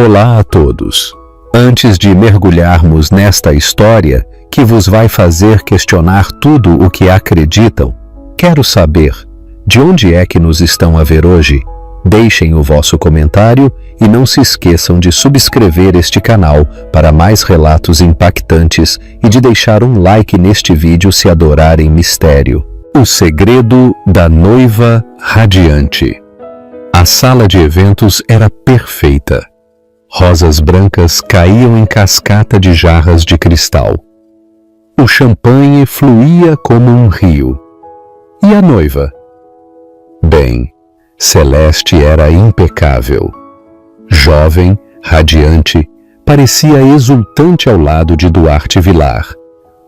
Olá a todos! Antes de mergulharmos nesta história, que vos vai fazer questionar tudo o que acreditam, quero saber, de onde é que nos estão a ver hoje? Deixem o vosso comentário e não se esqueçam de subscrever este canal para mais relatos impactantes e de deixar um like neste vídeo se adorarem mistério. O segredo da noiva radiante. A sala de eventos era perfeita. Rosas brancas caíam em cascata de jarras de cristal. O champanhe fluía como um rio. E a noiva? Bem, Celeste era impecável. Jovem, radiante, parecia exultante ao lado de Duarte Vilar,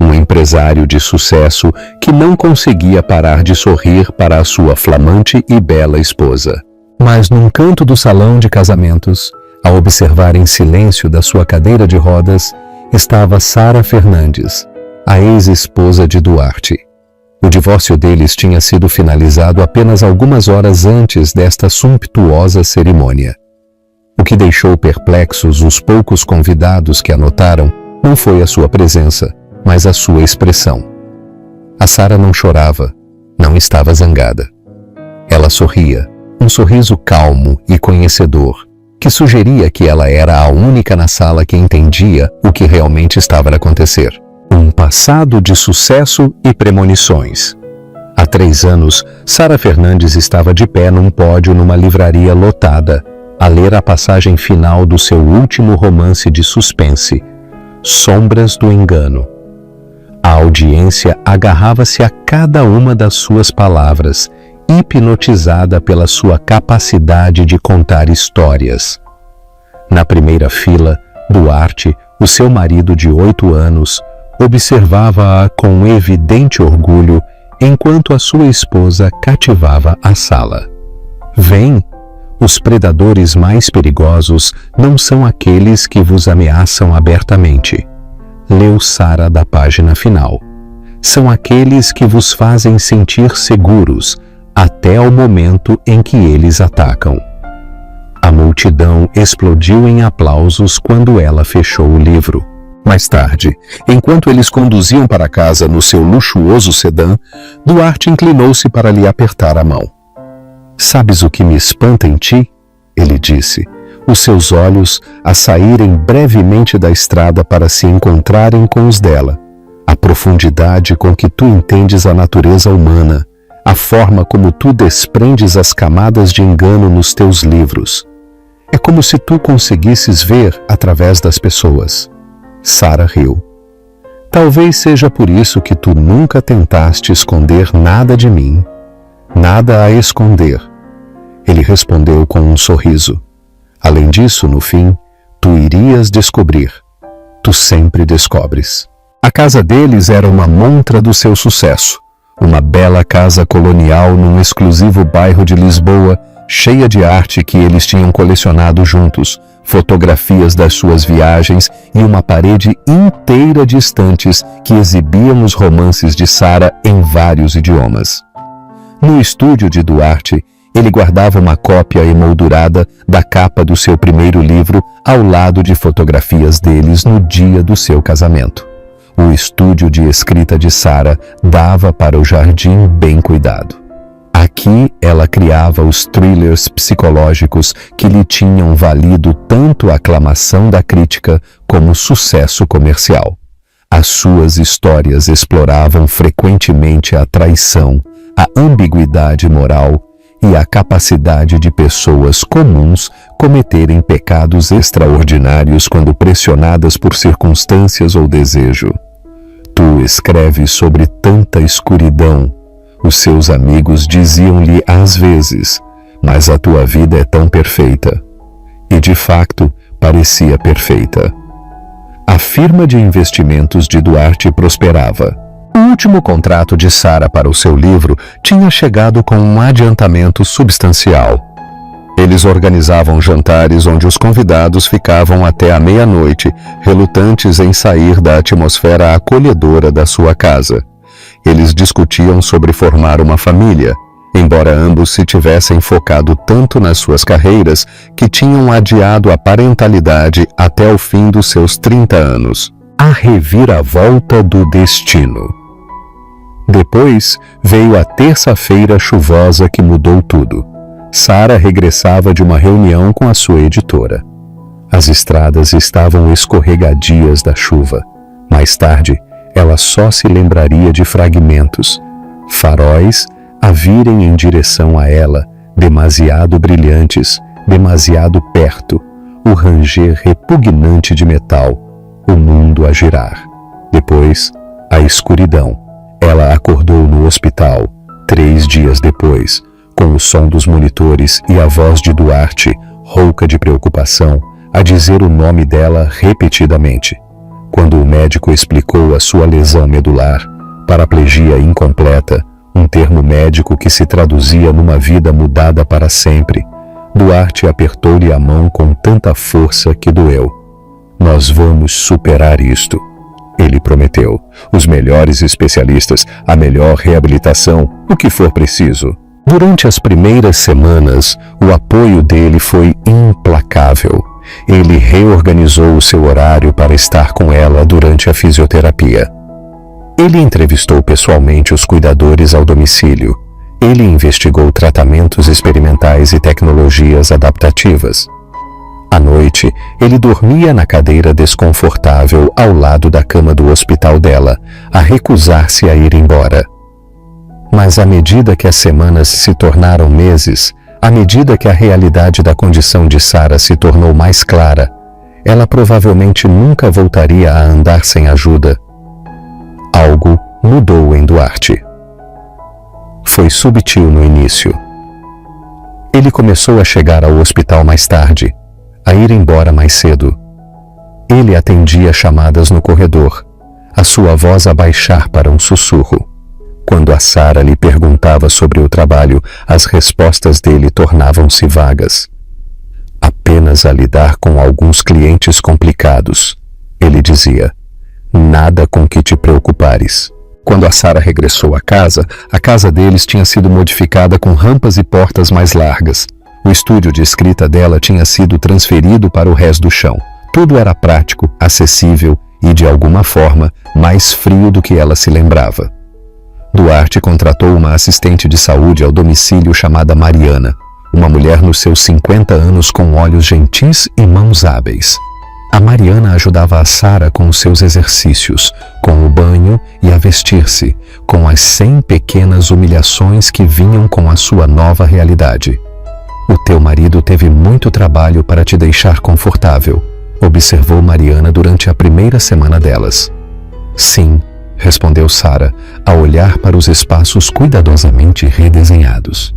um empresário de sucesso que não conseguia parar de sorrir para a sua flamante e bela esposa. Mas num canto do salão de casamentos, a observar em silêncio da sua cadeira de rodas, estava Sara Fernandes, a ex-esposa de Duarte. O divórcio deles tinha sido finalizado apenas algumas horas antes desta sumptuosa cerimônia. O que deixou perplexos os poucos convidados que a notaram não foi a sua presença, mas a sua expressão. A Sara não chorava, não estava zangada. Ela sorria, um sorriso calmo e conhecedor, que sugeria que ela era a única na sala que entendia o que realmente estava a acontecer. Um passado de sucesso e premonições. Há 3 anos, Sara Fernandes estava de pé num pódio numa livraria lotada, a ler a passagem final do seu último romance de suspense, Sombras do Engano. A audiência agarrava-se a cada uma das suas palavras, hipnotizada pela sua capacidade de contar histórias. Na primeira fila, Duarte, o seu marido de 8 anos, observava-a com evidente orgulho enquanto a sua esposa cativava a sala. Vem, os predadores mais perigosos não são aqueles que vos ameaçam abertamente. Leu Sara da página final. São aqueles que vos fazem sentir seguros, até o momento em que eles atacam. A multidão explodiu em aplausos quando ela fechou o livro. Mais tarde, enquanto eles conduziam para casa no seu luxuoso sedã, Duarte inclinou-se para lhe apertar a mão. "Sabes o que me espanta em ti?" ele disse, os seus olhos a saírem brevemente da estrada para se encontrarem com os dela. A profundidade com que tu entendes a natureza humana, a forma como tu desprendes as camadas de engano nos teus livros. É como se tu conseguisses ver através das pessoas. Sara riu. Talvez seja por isso que tu nunca tentaste esconder nada de mim. Nada a esconder. Ele respondeu com um sorriso. Além disso, no fim, tu irias descobrir. Tu sempre descobres. A casa deles era uma montra do seu sucesso. Uma bela casa colonial num exclusivo bairro de Lisboa, cheia de arte que eles tinham colecionado juntos, fotografias das suas viagens e uma parede inteira de estantes que exibiam os romances de Sara em vários idiomas. No estúdio de Duarte, ele guardava uma cópia emoldurada da capa do seu primeiro livro ao lado de fotografias deles no dia do seu casamento. O estúdio de escrita de Sara dava para o jardim bem cuidado. Aqui ela criava os thrillers psicológicos que lhe tinham valido tanto a aclamação da crítica como sucesso comercial. As suas histórias exploravam frequentemente a traição, a ambiguidade moral e a capacidade de pessoas comuns cometerem pecados extraordinários quando pressionadas por circunstâncias ou desejo. Tu escreves sobre tanta escuridão, os seus amigos diziam-lhe às vezes, mas a tua vida é tão perfeita. E de facto, parecia perfeita. A firma de investimentos de Duarte prosperava. O último contrato de Sara para o seu livro tinha chegado com um adiantamento substancial. Eles organizavam jantares onde os convidados ficavam até a meia-noite, relutantes em sair da atmosfera acolhedora da sua casa. Eles discutiam sobre formar uma família, embora ambos se tivessem focado tanto nas suas carreiras que tinham adiado a parentalidade até o fim dos seus 30 anos. A reviravolta do destino. Depois veio a terça-feira chuvosa que mudou tudo. Sara regressava de uma reunião com a sua editora. As estradas estavam escorregadias da chuva. Mais tarde, ela só se lembraria de fragmentos, faróis a virem em direção a ela, demasiado brilhantes, demasiado perto, o ranger repugnante de metal, o mundo a girar. Depois, a escuridão. Ela acordou no hospital, 3 dias depois, com o som dos monitores e a voz de Duarte, rouca de preocupação, a dizer o nome dela repetidamente. Quando o médico explicou a sua lesão medular, paraplegia incompleta, um termo médico que se traduzia numa vida mudada para sempre, Duarte apertou-lhe a mão com tanta força que doeu. "Nós vamos superar isto", ele prometeu. "Os melhores especialistas, a melhor reabilitação, o que for preciso." Durante as primeiras semanas, o apoio dele foi implacável. Ele reorganizou o seu horário para estar com ela durante a fisioterapia. Ele entrevistou pessoalmente os cuidadores ao domicílio. Ele investigou tratamentos experimentais e tecnologias adaptativas. À noite, ele dormia na cadeira desconfortável ao lado da cama do hospital dela, a recusar-se a ir embora. Mas à medida que as semanas se tornaram meses, à medida que a realidade da condição de Sara se tornou mais clara, ela provavelmente nunca voltaria a andar sem ajuda. Algo mudou em Duarte. Foi subtil no início. Ele começou a chegar ao hospital mais tarde, a ir embora mais cedo. Ele atendia chamadas no corredor, a sua voz a baixar para um sussurro. Quando a Sara lhe perguntava sobre o trabalho, as respostas dele tornavam-se vagas. "Apenas a lidar com alguns clientes complicados", ele dizia. "Nada com que te preocupares." Quando a Sara regressou à a casa deles tinha sido modificada com rampas e portas mais largas. O estúdio de escrita dela tinha sido transferido para o resto do chão. Tudo era prático, acessível e, de alguma forma, mais frio do que ela se lembrava. Duarte contratou uma assistente de saúde ao domicílio chamada Mariana, uma mulher nos seus 50 anos com olhos gentis e mãos hábeis. A Mariana ajudava a Sara com os seus exercícios, com o banho e a vestir-se, com as 100 pequenas humilhações que vinham com a sua nova realidade. "O teu marido teve muito trabalho para te deixar confortável", observou Mariana durante a primeira semana delas. "Sim", respondeu Sara, a olhar para os espaços cuidadosamente redesenhados.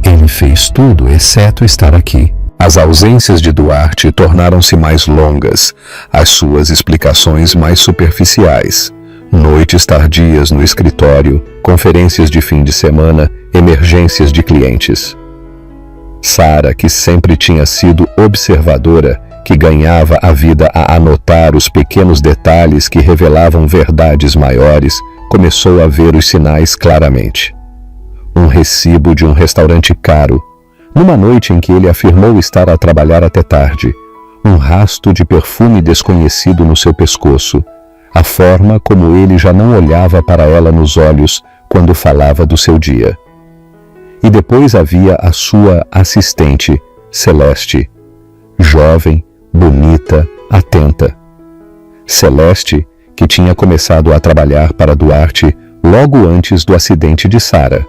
"Ele fez tudo exceto estar aqui." As ausências de Duarte tornaram-se mais longas, as suas explicações mais superficiais. Noites tardias no escritório, conferências de fim de semana, emergências de clientes. Sara, que sempre tinha sido observadora, que ganhava a vida a anotar os pequenos detalhes que revelavam verdades maiores, começou a ver os sinais claramente. Um recibo de um restaurante caro, numa noite em que ele afirmou estar a trabalhar até tarde, um rasto de perfume desconhecido no seu pescoço, a forma como ele já não olhava para ela nos olhos quando falava do seu dia. E depois havia a sua assistente, Celeste, jovem, bonita, atenta. Celeste, que tinha começado a trabalhar para Duarte logo antes do acidente de Sara.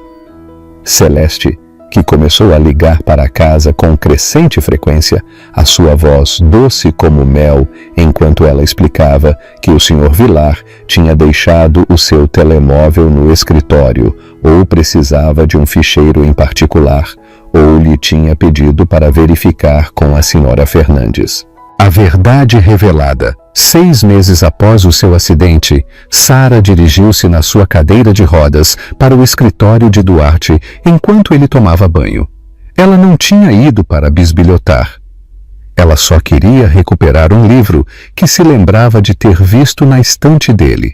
Celeste, que começou a ligar para casa com crescente frequência, a sua voz doce como mel, enquanto ela explicava que o Sr. Vilar tinha deixado o seu telemóvel no escritório, ou precisava de um ficheiro em particular, ou lhe tinha pedido para verificar com a Sra. Fernandes. A verdade revelada. 6 meses após o seu acidente, Sara dirigiu-se na sua cadeira de rodas para o escritório de Duarte enquanto ele tomava banho. Ela não tinha ido para bisbilhotar. Ela só queria recuperar um livro que se lembrava de ter visto na estante dele.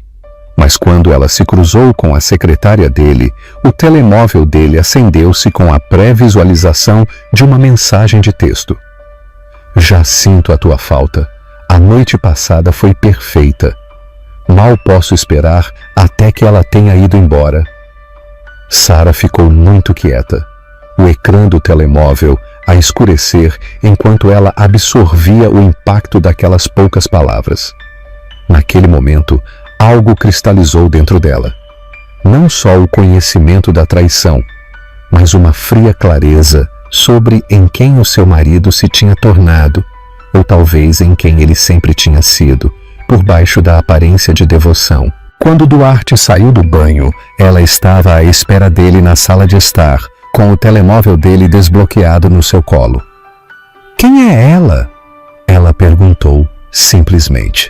Mas quando ela se cruzou com a secretária dele, o telemóvel dele acendeu-se com a pré-visualização de uma mensagem de texto. Já sinto a tua falta. A noite passada foi perfeita. Mal posso esperar até que ela tenha ido embora. Sara ficou muito quieta. O ecrã do telemóvel a escurecer enquanto ela absorvia o impacto daquelas poucas palavras. Naquele momento, algo cristalizou dentro dela. Não só o conhecimento da traição, mas uma fria clareza sobre em quem o seu marido se tinha tornado, ou talvez em quem ele sempre tinha sido, por baixo da aparência de devoção. Quando Duarte saiu do banho, ela estava à espera dele na sala de estar, com o telemóvel dele desbloqueado no seu colo. "Quem é ela?" ela perguntou, simplesmente.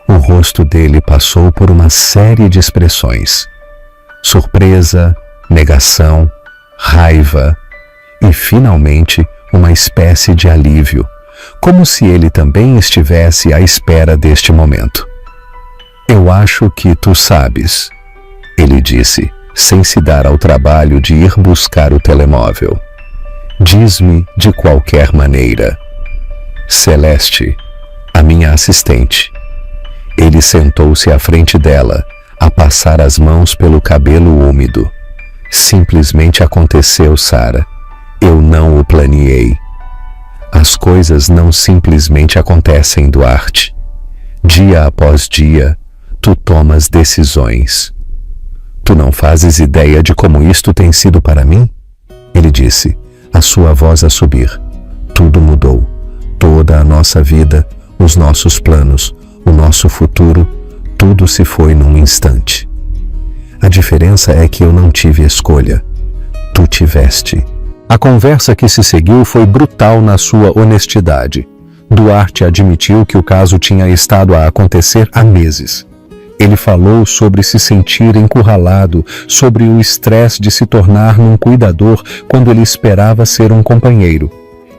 O rosto dele passou por uma série de expressões: surpresa, negação, raiva e, finalmente, uma espécie de alívio, como se ele também estivesse à espera deste momento. "Eu acho que tu sabes", ele disse, sem se dar ao trabalho de ir buscar o telemóvel. "Diz-me de qualquer maneira." Celeste, a minha assistente. Ele sentou-se à frente dela, a passar as mãos pelo cabelo úmido. "Simplesmente aconteceu, Sara. Eu não o planeei." "As coisas não simplesmente acontecem, Duarte. Dia após dia, tu tomas decisões. Tu não fazes ideia de como isto tem sido para mim?" Ele disse, a sua voz a subir. "Tudo mudou. Toda a nossa vida, os nossos planos, o nosso futuro, tudo se foi num instante. A diferença é que eu não tive escolha. Tu tiveste." A conversa que se seguiu foi brutal na sua honestidade. Duarte admitiu que o caso tinha estado a acontecer há meses. Ele falou sobre se sentir encurralado, sobre o estresse de se tornar um cuidador quando ele esperava ser um companheiro.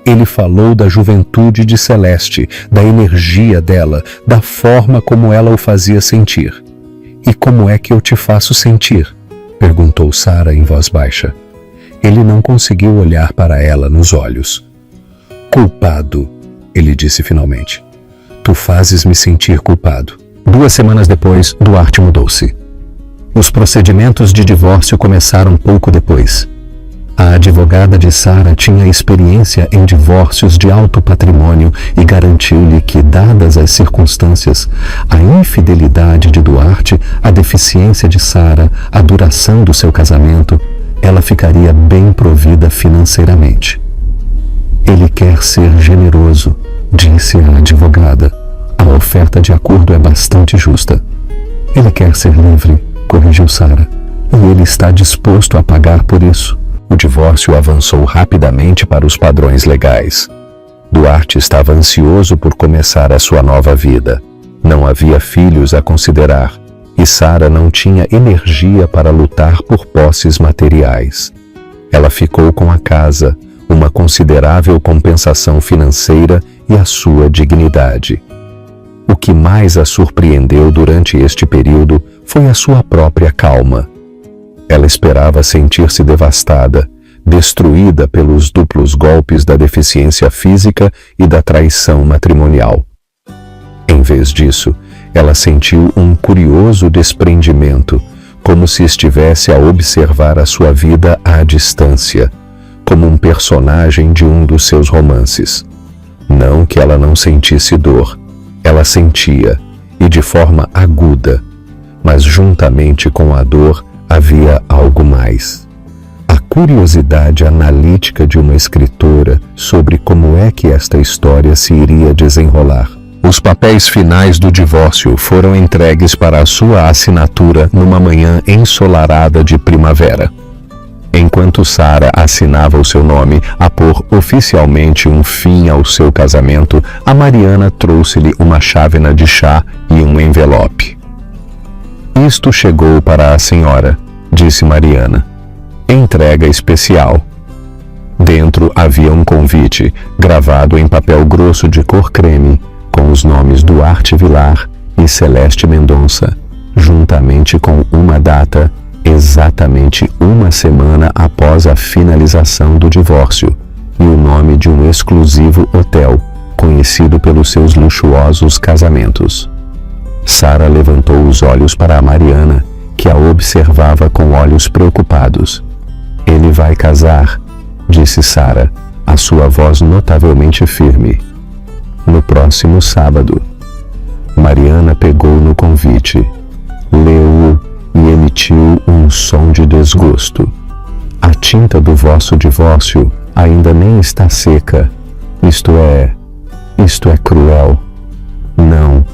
Ele falou da juventude de Celeste, da energia dela, da forma como ela o fazia sentir. "E como é que eu te faço sentir?" perguntou Sara em voz baixa. Ele não conseguiu olhar para ela nos olhos. "Culpado", ele disse finalmente. "Tu fazes me sentir culpado." 2 semanas depois, Duarte mudou-se. Os procedimentos de divórcio começaram pouco depois. A advogada de Sara tinha experiência em divórcios de alto patrimônio e garantiu-lhe que, dadas as circunstâncias, a infidelidade de Duarte, a deficiência de Sara, a duração do seu casamento, ela ficaria bem provida financeiramente. "Ele quer ser generoso", disse a advogada. "A oferta de acordo é bastante justa." "Ele quer ser livre", corrigiu Sara, "e ele está disposto a pagar por isso." O divórcio avançou rapidamente para os padrões legais. Duarte estava ansioso por começar a sua nova vida. Não havia filhos a considerar, e Sara não tinha energia para lutar por posses materiais. Ela ficou com a casa, uma considerável compensação financeira e a sua dignidade. O que mais a surpreendeu durante este período foi a sua própria calma. Ela esperava sentir-se devastada, destruída pelos duplos golpes da deficiência física e da traição matrimonial. Em vez disso, ela sentiu um curioso desprendimento, como se estivesse a observar a sua vida à distância, como um personagem de um dos seus romances. Não que ela não sentisse dor, ela sentia, e de forma aguda, mas juntamente com a dor havia algo mais. A curiosidade analítica de uma escritora sobre como é que esta história se iria desenrolar. Os papéis finais do divórcio foram entregues para a sua assinatura numa manhã ensolarada de primavera. Enquanto Sara assinava o seu nome a pôr oficialmente um fim ao seu casamento, a Mariana trouxe-lhe uma chávena de chá e um envelope. "Isto chegou para a senhora", disse Mariana. "Entrega especial." Dentro havia um convite, gravado em papel grosso de cor creme, com os nomes Duarte Vilar e Celeste Mendonça. juntamente com uma data, exatamente uma semana após a finalização do divórcio, e o nome de um exclusivo hotel, conhecido pelos seus luxuosos casamentos. Sara levantou os olhos para a Mariana, que a observava com olhos preocupados. Ele vai casar, disse Sara, a sua voz notavelmente firme. No próximo sábado. Mariana pegou no convite, leu-o e emitiu um som de desgosto. A tinta do vosso divórcio ainda nem está seca. Isto é cruel. Não,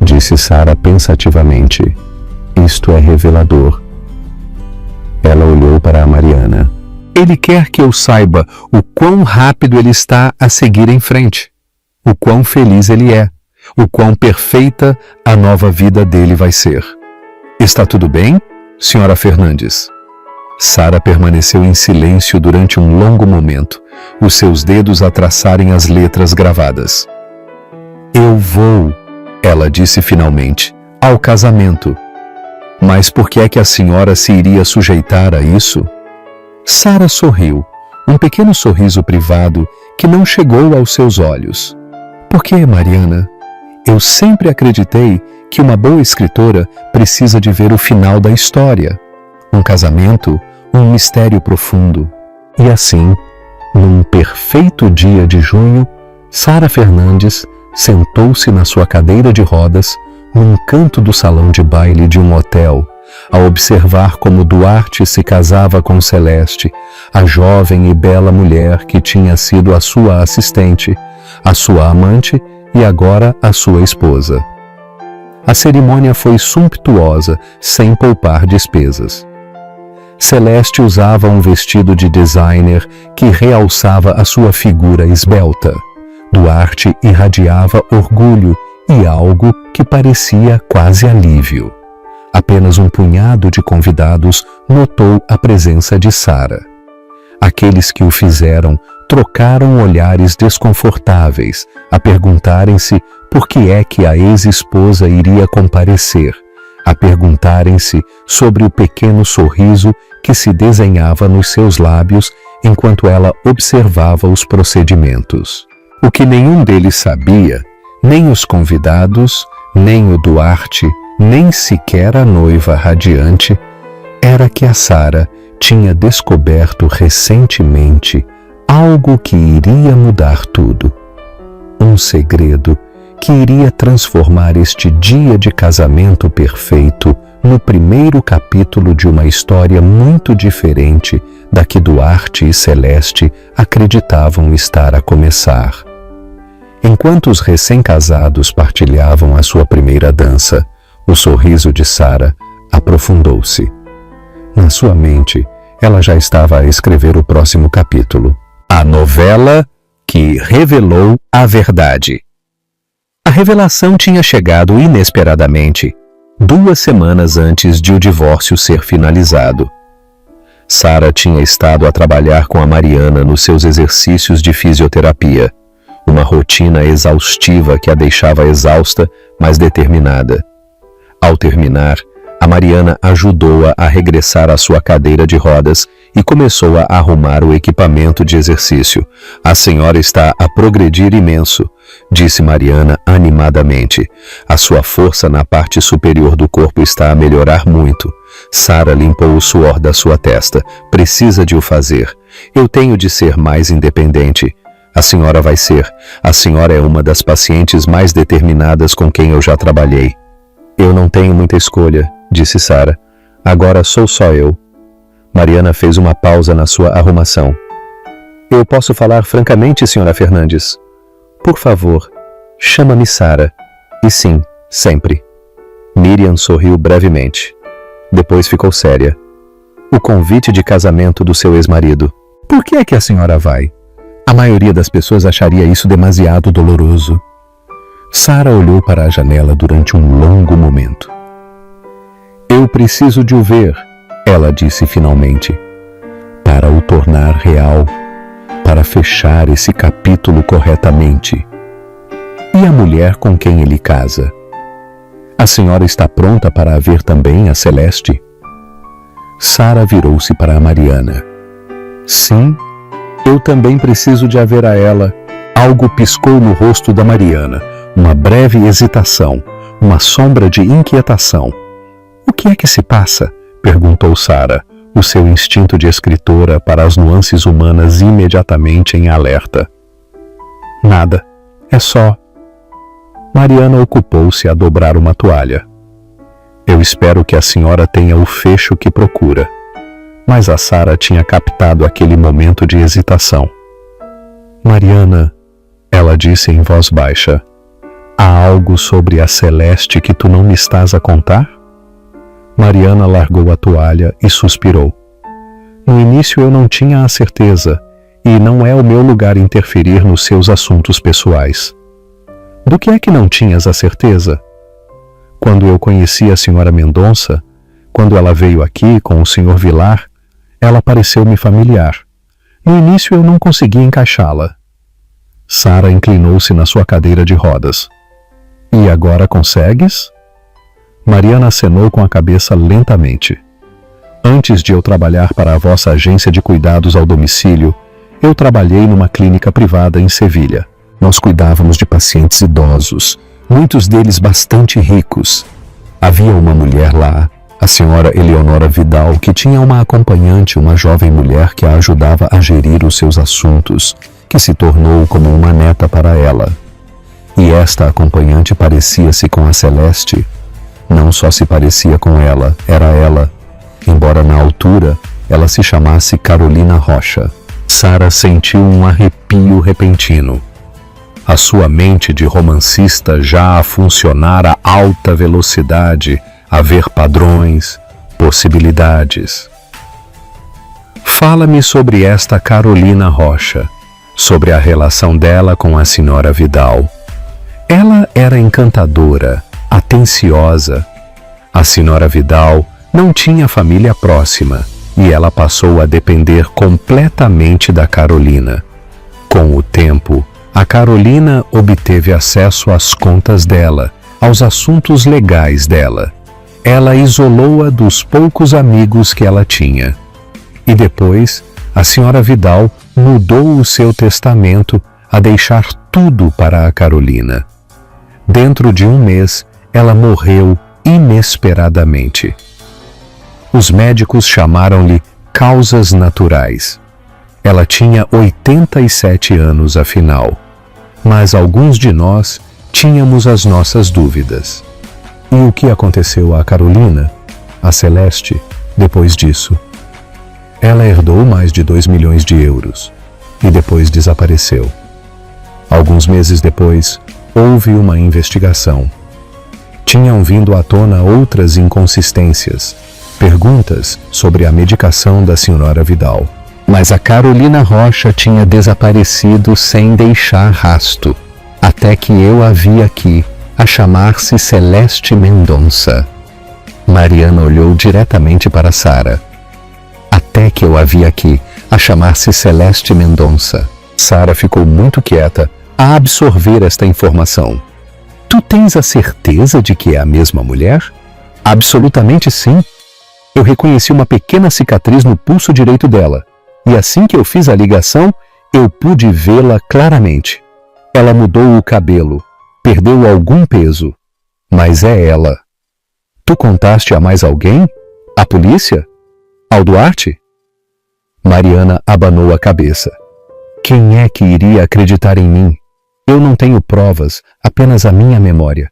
disse Sara pensativamente. Isto é revelador. Ela olhou para a Mariana. Ele quer que eu saiba o quão rápido ele está a seguir em frente, o quão feliz ele é, o quão perfeita a nova vida dele vai ser. Está tudo bem, senhora Fernandes? Sara permaneceu em silêncio durante um longo momento, os seus dedos a traçarem as letras gravadas. Eu vou, ela disse finalmente, ao casamento. Mas por que é que a senhora se iria sujeitar a isso? Sara sorriu, um pequeno sorriso privado que não chegou aos seus olhos. Por que, Mariana? Eu sempre acreditei que uma boa escritora precisa de ver o final da história. Um casamento, um mistério profundo. E assim, num perfeito dia de junho, Sara Fernandes sentou-se na sua cadeira de rodas num canto do salão de baile de um hotel, a observar como Duarte se casava com Celeste, a jovem e bela mulher que tinha sido a sua assistente, a sua amante e agora a sua esposa. A cerimônia foi sumptuosa, sem poupar despesas. Celeste usava um vestido de designer que realçava a sua figura esbelta. Duarte irradiava orgulho e algo que parecia quase alívio. Apenas um punhado de convidados notou a presença de Sara. Aqueles que o fizeram trocaram olhares desconfortáveis, a perguntarem-se por que é que a ex-esposa iria comparecer, a perguntarem-se sobre o pequeno sorriso que se desenhava nos seus lábios enquanto ela observava os procedimentos. O que nenhum deles sabia, nem os convidados, nem o Duarte, nem sequer a noiva radiante, era que a Sara tinha descoberto recentemente algo que iria mudar tudo. Um segredo que iria transformar este dia de casamento perfeito no primeiro capítulo de uma história muito diferente da que Duarte e Celeste acreditavam estar a começar. Enquanto os recém-casados partilhavam a sua primeira dança, o sorriso de Sara aprofundou-se. Na sua mente, ela já estava a escrever o próximo capítulo. A novela que revelou a verdade. A revelação tinha chegado inesperadamente, 2 semanas antes de o divórcio ser finalizado. Sara tinha estado a trabalhar com a Mariana nos seus exercícios de fisioterapia, uma rotina exaustiva que a deixava exausta, mas determinada. Ao terminar, a Mariana ajudou-a a regressar à sua cadeira de rodas e começou a arrumar o equipamento de exercício. A senhora está a progredir imenso, disse Mariana animadamente. A sua força na parte superior do corpo está a melhorar muito. Sara limpou o suor da sua testa. Precisa de o fazer. Eu tenho de ser mais independente. A senhora vai ser. A senhora é uma das pacientes mais determinadas com quem eu já trabalhei. Eu não tenho muita escolha, disse Sara. Agora sou só eu. Mariana fez uma pausa na sua arrumação. Eu posso falar francamente, senhora Fernandes? Por favor, chama-me Sara. E sim, sempre. Miriam sorriu brevemente. Depois ficou séria. O convite de casamento do seu ex-marido. Por que é que a senhora vai? A maioria das pessoas acharia isso demasiado doloroso. Sara olhou para a janela durante um longo momento. Eu preciso de o ver, ela disse finalmente, para o tornar real, para fechar esse capítulo corretamente. E a mulher com quem ele casa? A A senhora está pronta para a ver também, a Celeste? Sara virou-se para a Mariana. Sim, eu também preciso de a ver a ela. Algo piscou no rosto da Mariana, uma breve hesitação, uma sombra de inquietação. O que é que se passa? Perguntou Sara, o seu instinto de escritora para as nuances humanas imediatamente em alerta. Nada, é só... Mariana ocupou-se a dobrar uma toalha. Eu espero que a senhora tenha o fecho que procura. Mas a Sara tinha captado aquele momento de hesitação. Mariana, ela disse em voz baixa, há algo sobre a Celeste que tu não me estás a contar? Mariana largou a toalha e suspirou. No início eu não tinha a certeza, e não é o meu lugar interferir nos seus assuntos pessoais. Do que é que não tinhas a certeza? Quando eu conheci a senhora Mendonça, quando ela veio aqui com o senhor Vilar, ela pareceu-me familiar. No início eu não consegui encaixá-la. Sara inclinou-se na sua cadeira de rodas. E agora consegues? Mariana acenou com a cabeça lentamente. Antes de eu trabalhar para a vossa agência de cuidados ao domicílio, eu trabalhei numa clínica privada em Sevilha. Nós cuidávamos de pacientes idosos, muitos deles bastante ricos. Havia uma mulher lá, a senhora Eleonora Vidal, que tinha uma acompanhante, uma jovem mulher que a ajudava a gerir os seus assuntos, que se tornou como uma neta para ela. E esta acompanhante parecia-se com a Celeste. Não só se parecia com ela, era ela, embora na altura ela se chamasse Carolina Rocha. Sara sentiu um arrepio repentino. A sua mente de romancista já a funcionar a alta velocidade, a ver padrões, possibilidades. Fala-me sobre esta Carolina Rocha, sobre a relação dela com a senhora Vidal. Ela era encantadora, atenciosa. A senhora Vidal não tinha família próxima e ela passou a depender completamente da Carolina. Com o tempo, a Carolina obteve acesso às contas dela, aos assuntos legais dela. Ela isolou-a dos poucos amigos que ela tinha. E depois, a senhora Vidal mudou o seu testamento a deixar tudo para a Carolina. Dentro de um mês, ela morreu inesperadamente. Os médicos chamaram-lhe causas naturais. Ela tinha 87 anos afinal. Mas alguns de nós tínhamos as nossas dúvidas. E o que aconteceu à Carolina, a Celeste, depois disso? Ela herdou mais de 2 milhões de euros e depois desapareceu. Alguns meses depois, houve uma investigação. Tinham vindo à tona outras inconsistências, perguntas sobre a medicação da senhora Vidal. Mas a Carolina Rocha tinha desaparecido sem deixar rasto, até que eu a vi aqui, a chamar-se Celeste Mendonça. Mariana olhou diretamente para Sara. Até que eu a vi aqui, a chamar-se Celeste Mendonça. Sara ficou muito quieta a absorver esta informação. Tu tens a certeza de que é a mesma mulher? Absolutamente sim. Eu reconheci uma pequena cicatriz no pulso direito dela. E assim que eu fiz a ligação, eu pude vê-la claramente. Ela mudou o cabelo, perdeu algum peso, mas é ela. Tu contaste a mais alguém? A polícia? Ao Duarte? Mariana abanou a cabeça. Quem é que iria acreditar em mim? Eu não tenho provas, apenas a minha memória.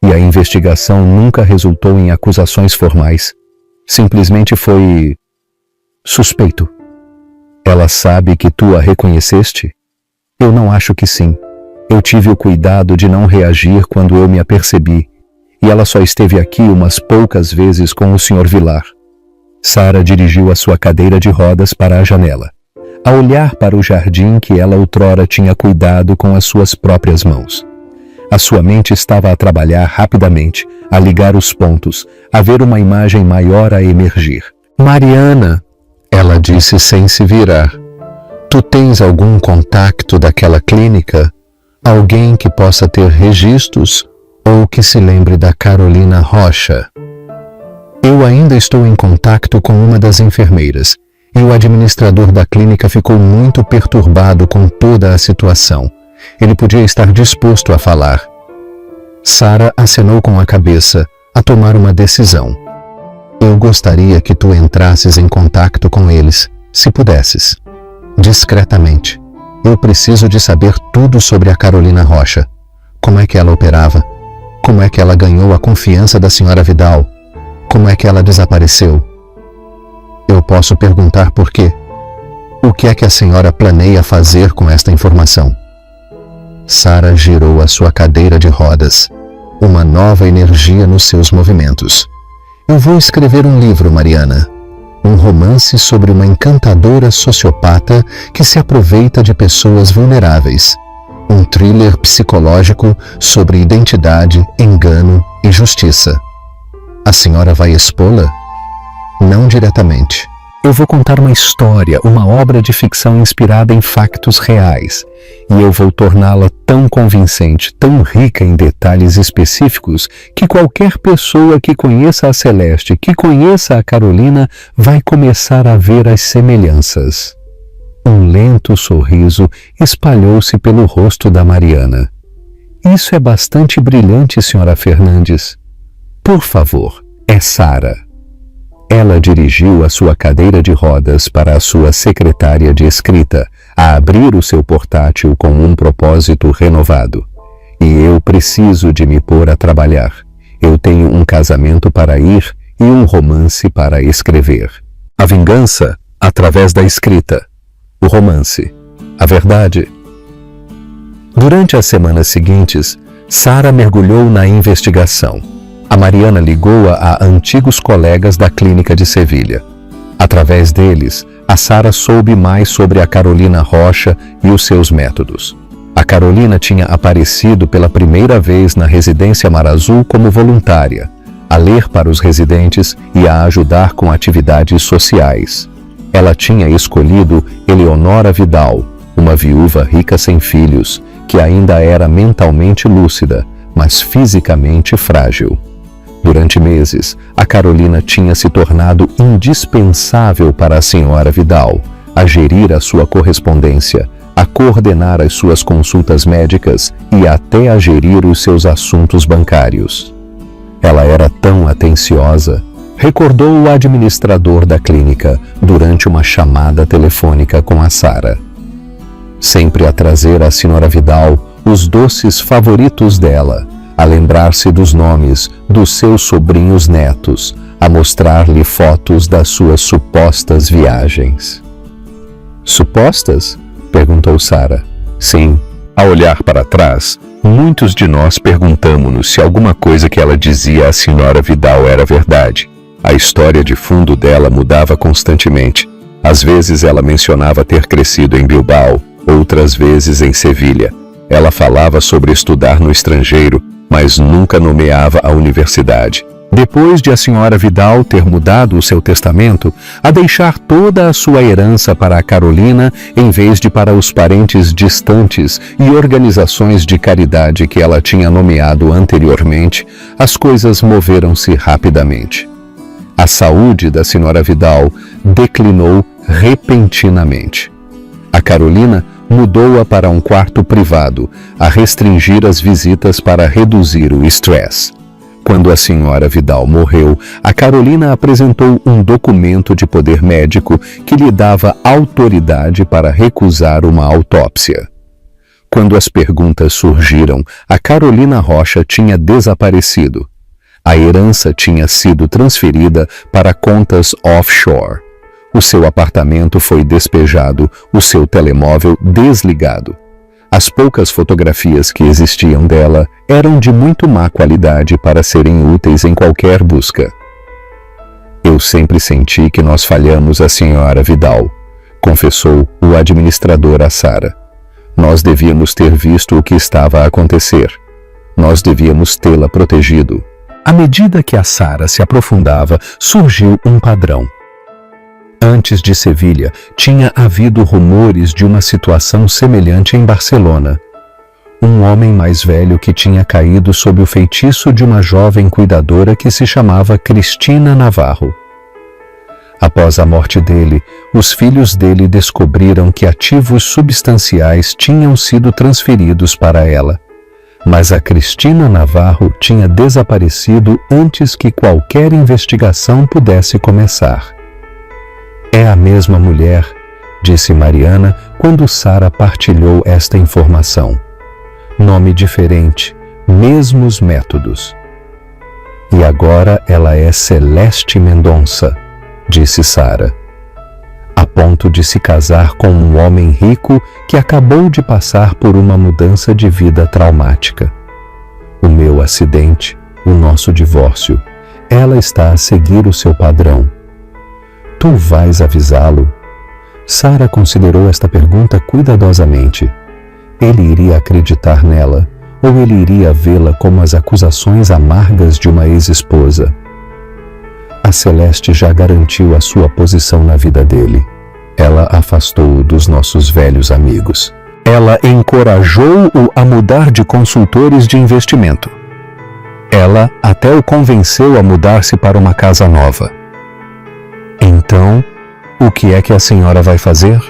E a investigação nunca resultou em acusações formais. Simplesmente foi... suspeito. Ela sabe que tu a reconheceste? Eu não acho que sim. Eu tive o cuidado de não reagir quando eu me apercebi, e ela só esteve aqui umas poucas vezes com o Sr. Vilar. Sara dirigiu a sua cadeira de rodas para a janela, a olhar para o jardim que ela outrora tinha cuidado com as suas próprias mãos. A sua mente estava a trabalhar rapidamente, a ligar os pontos, a ver uma imagem maior a emergir. Mariana, ela disse sem se virar. Tu tens algum contacto daquela clínica? Alguém que possa ter registros ou que se lembre da Carolina Rocha. Eu ainda estou em contato com uma das enfermeiras, e o administrador da clínica ficou muito perturbado com toda a situação. Ele podia estar disposto a falar. Sara acenou com a cabeça a tomar uma decisão. Eu gostaria que tu entrasses em contato com eles, se pudesses. Discretamente. Eu preciso de saber tudo sobre a Carolina Rocha. Como é que ela operava? Como é que ela ganhou a confiança da senhora Vidal? Como é que ela desapareceu? Eu posso perguntar por quê? O que é que a senhora planeia fazer com esta informação? Sara girou a sua cadeira de rodas. Uma nova energia nos seus movimentos. Eu vou escrever um livro, Mariana. Um romance sobre uma encantadora sociopata que se aproveita de pessoas vulneráveis. Um thriller psicológico sobre identidade, engano e justiça. A senhora vai expô-la? Não diretamente. Eu vou contar uma história, uma obra de ficção inspirada em factos reais. E eu vou torná-la tão convincente, tão rica em detalhes específicos, que qualquer pessoa que conheça a Celeste, que conheça a Carolina, vai começar a ver as semelhanças. Um lento sorriso espalhou-se pelo rosto da Mariana. Isso é bastante brilhante, senhora Fernandes. Por favor, é Sara. Ela dirigiu a sua cadeira de rodas para a sua secretária de escrita, a abrir o seu portátil com um propósito renovado. E eu preciso de me pôr a trabalhar. Eu tenho um casamento para ir e um romance para escrever. A vingança, através da escrita. O romance. A verdade. Durante as semanas seguintes, Sara mergulhou na investigação. A Mariana ligou-a a antigos colegas da clínica de Sevilha. Através deles, a Sara soube mais sobre a Carolina Rocha e os seus métodos. A Carolina tinha aparecido pela primeira vez na residência Mar Azul como voluntária, a ler para os residentes e a ajudar com atividades sociais. Ela tinha escolhido Eleonora Vidal, uma viúva rica sem filhos, que ainda era mentalmente lúcida, mas fisicamente frágil. Durante meses, a Carolina tinha se tornado indispensável para a senhora Vidal, a gerir a sua correspondência, a coordenar as suas consultas médicas e até a gerir os seus assuntos bancários. Ela era tão atenciosa, recordou o administrador da clínica durante uma chamada telefônica com a Sara. Sempre a trazer à senhora Vidal os doces favoritos dela, a lembrar-se dos nomes dos seus sobrinhos netos, a mostrar-lhe fotos das suas supostas viagens. Supostas? Perguntou Sara. Sim. A olhar para trás, muitos de nós perguntamo-nos se alguma coisa que ela dizia à senhora Vidal era verdade. A história de fundo dela mudava constantemente. Às vezes ela mencionava ter crescido em Bilbao, outras vezes em Sevilha. Ela falava sobre estudar no estrangeiro, mas nunca nomeava a universidade. Depois de a senhora Vidal ter mudado o seu testamento, a deixar toda a sua herança para a Carolina, em vez de para os parentes distantes e organizações de caridade que ela tinha nomeado anteriormente, as coisas moveram-se rapidamente. A saúde da senhora Vidal declinou repentinamente. A Carolina mudou-a para um quarto privado, a restringir as visitas para reduzir o estresse. Quando a senhora Vidal morreu, a Carolina apresentou um documento de poder médico que lhe dava autoridade para recusar uma autópsia. Quando as perguntas surgiram, a Carolina Rocha tinha desaparecido. A herança tinha sido transferida para contas offshore. O seu apartamento foi despejado, o seu telemóvel desligado. As poucas fotografias que existiam dela eram de muito má qualidade para serem úteis em qualquer busca. Eu sempre senti que nós falhamos a senhora Vidal, confessou o administrador a Sara. Nós devíamos ter visto o que estava a acontecer. Nós devíamos tê-la protegido. À medida que a Sara se aprofundava, surgiu um padrão. Antes de Sevilha, tinha havido rumores de uma situação semelhante em Barcelona. um homem mais velho que tinha caído sob o feitiço de uma jovem cuidadora que se chamava Cristina Navarro. Após a morte dele, os filhos dele descobriram que ativos substanciais tinham sido transferidos para ela. Mas a Cristina Navarro tinha desaparecido antes que qualquer investigação pudesse começar. É a mesma mulher, disse Mariana quando Sara partilhou esta informação. Nome diferente, mesmos métodos. E agora ela é Celeste Mendonça, disse Sara, a ponto de se casar com um homem rico que acabou de passar por uma mudança de vida traumática. O meu acidente, o nosso divórcio, ela está a seguir o seu padrão. Tu vais avisá-lo? Sara considerou esta pergunta cuidadosamente. Ele iria acreditar nela, ou ele iria vê-la como as acusações amargas de uma ex-esposa? A Celeste já garantiu a sua posição na vida dele. Ela afastou-o dos nossos velhos amigos. Ela encorajou-o a mudar de consultores de investimento. Ela até o convenceu a mudar-se para uma casa nova. Então, o que é que a senhora vai fazer?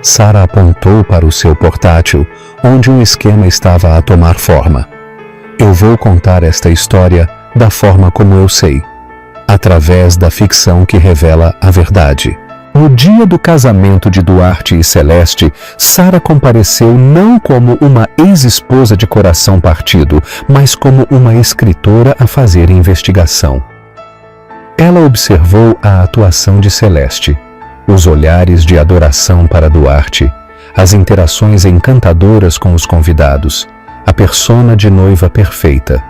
Sara apontou para o seu portátil, onde um esquema estava a tomar forma. Eu vou contar esta história da forma como eu sei, através da ficção que revela a verdade. No dia do casamento de Duarte e Celeste, Sara compareceu não como uma ex-esposa de coração partido, mas como uma escritora a fazer investigação. Ela observou a atuação de Celeste, os olhares de adoração para Duarte, as interações encantadoras com os convidados, a persona de noiva perfeita.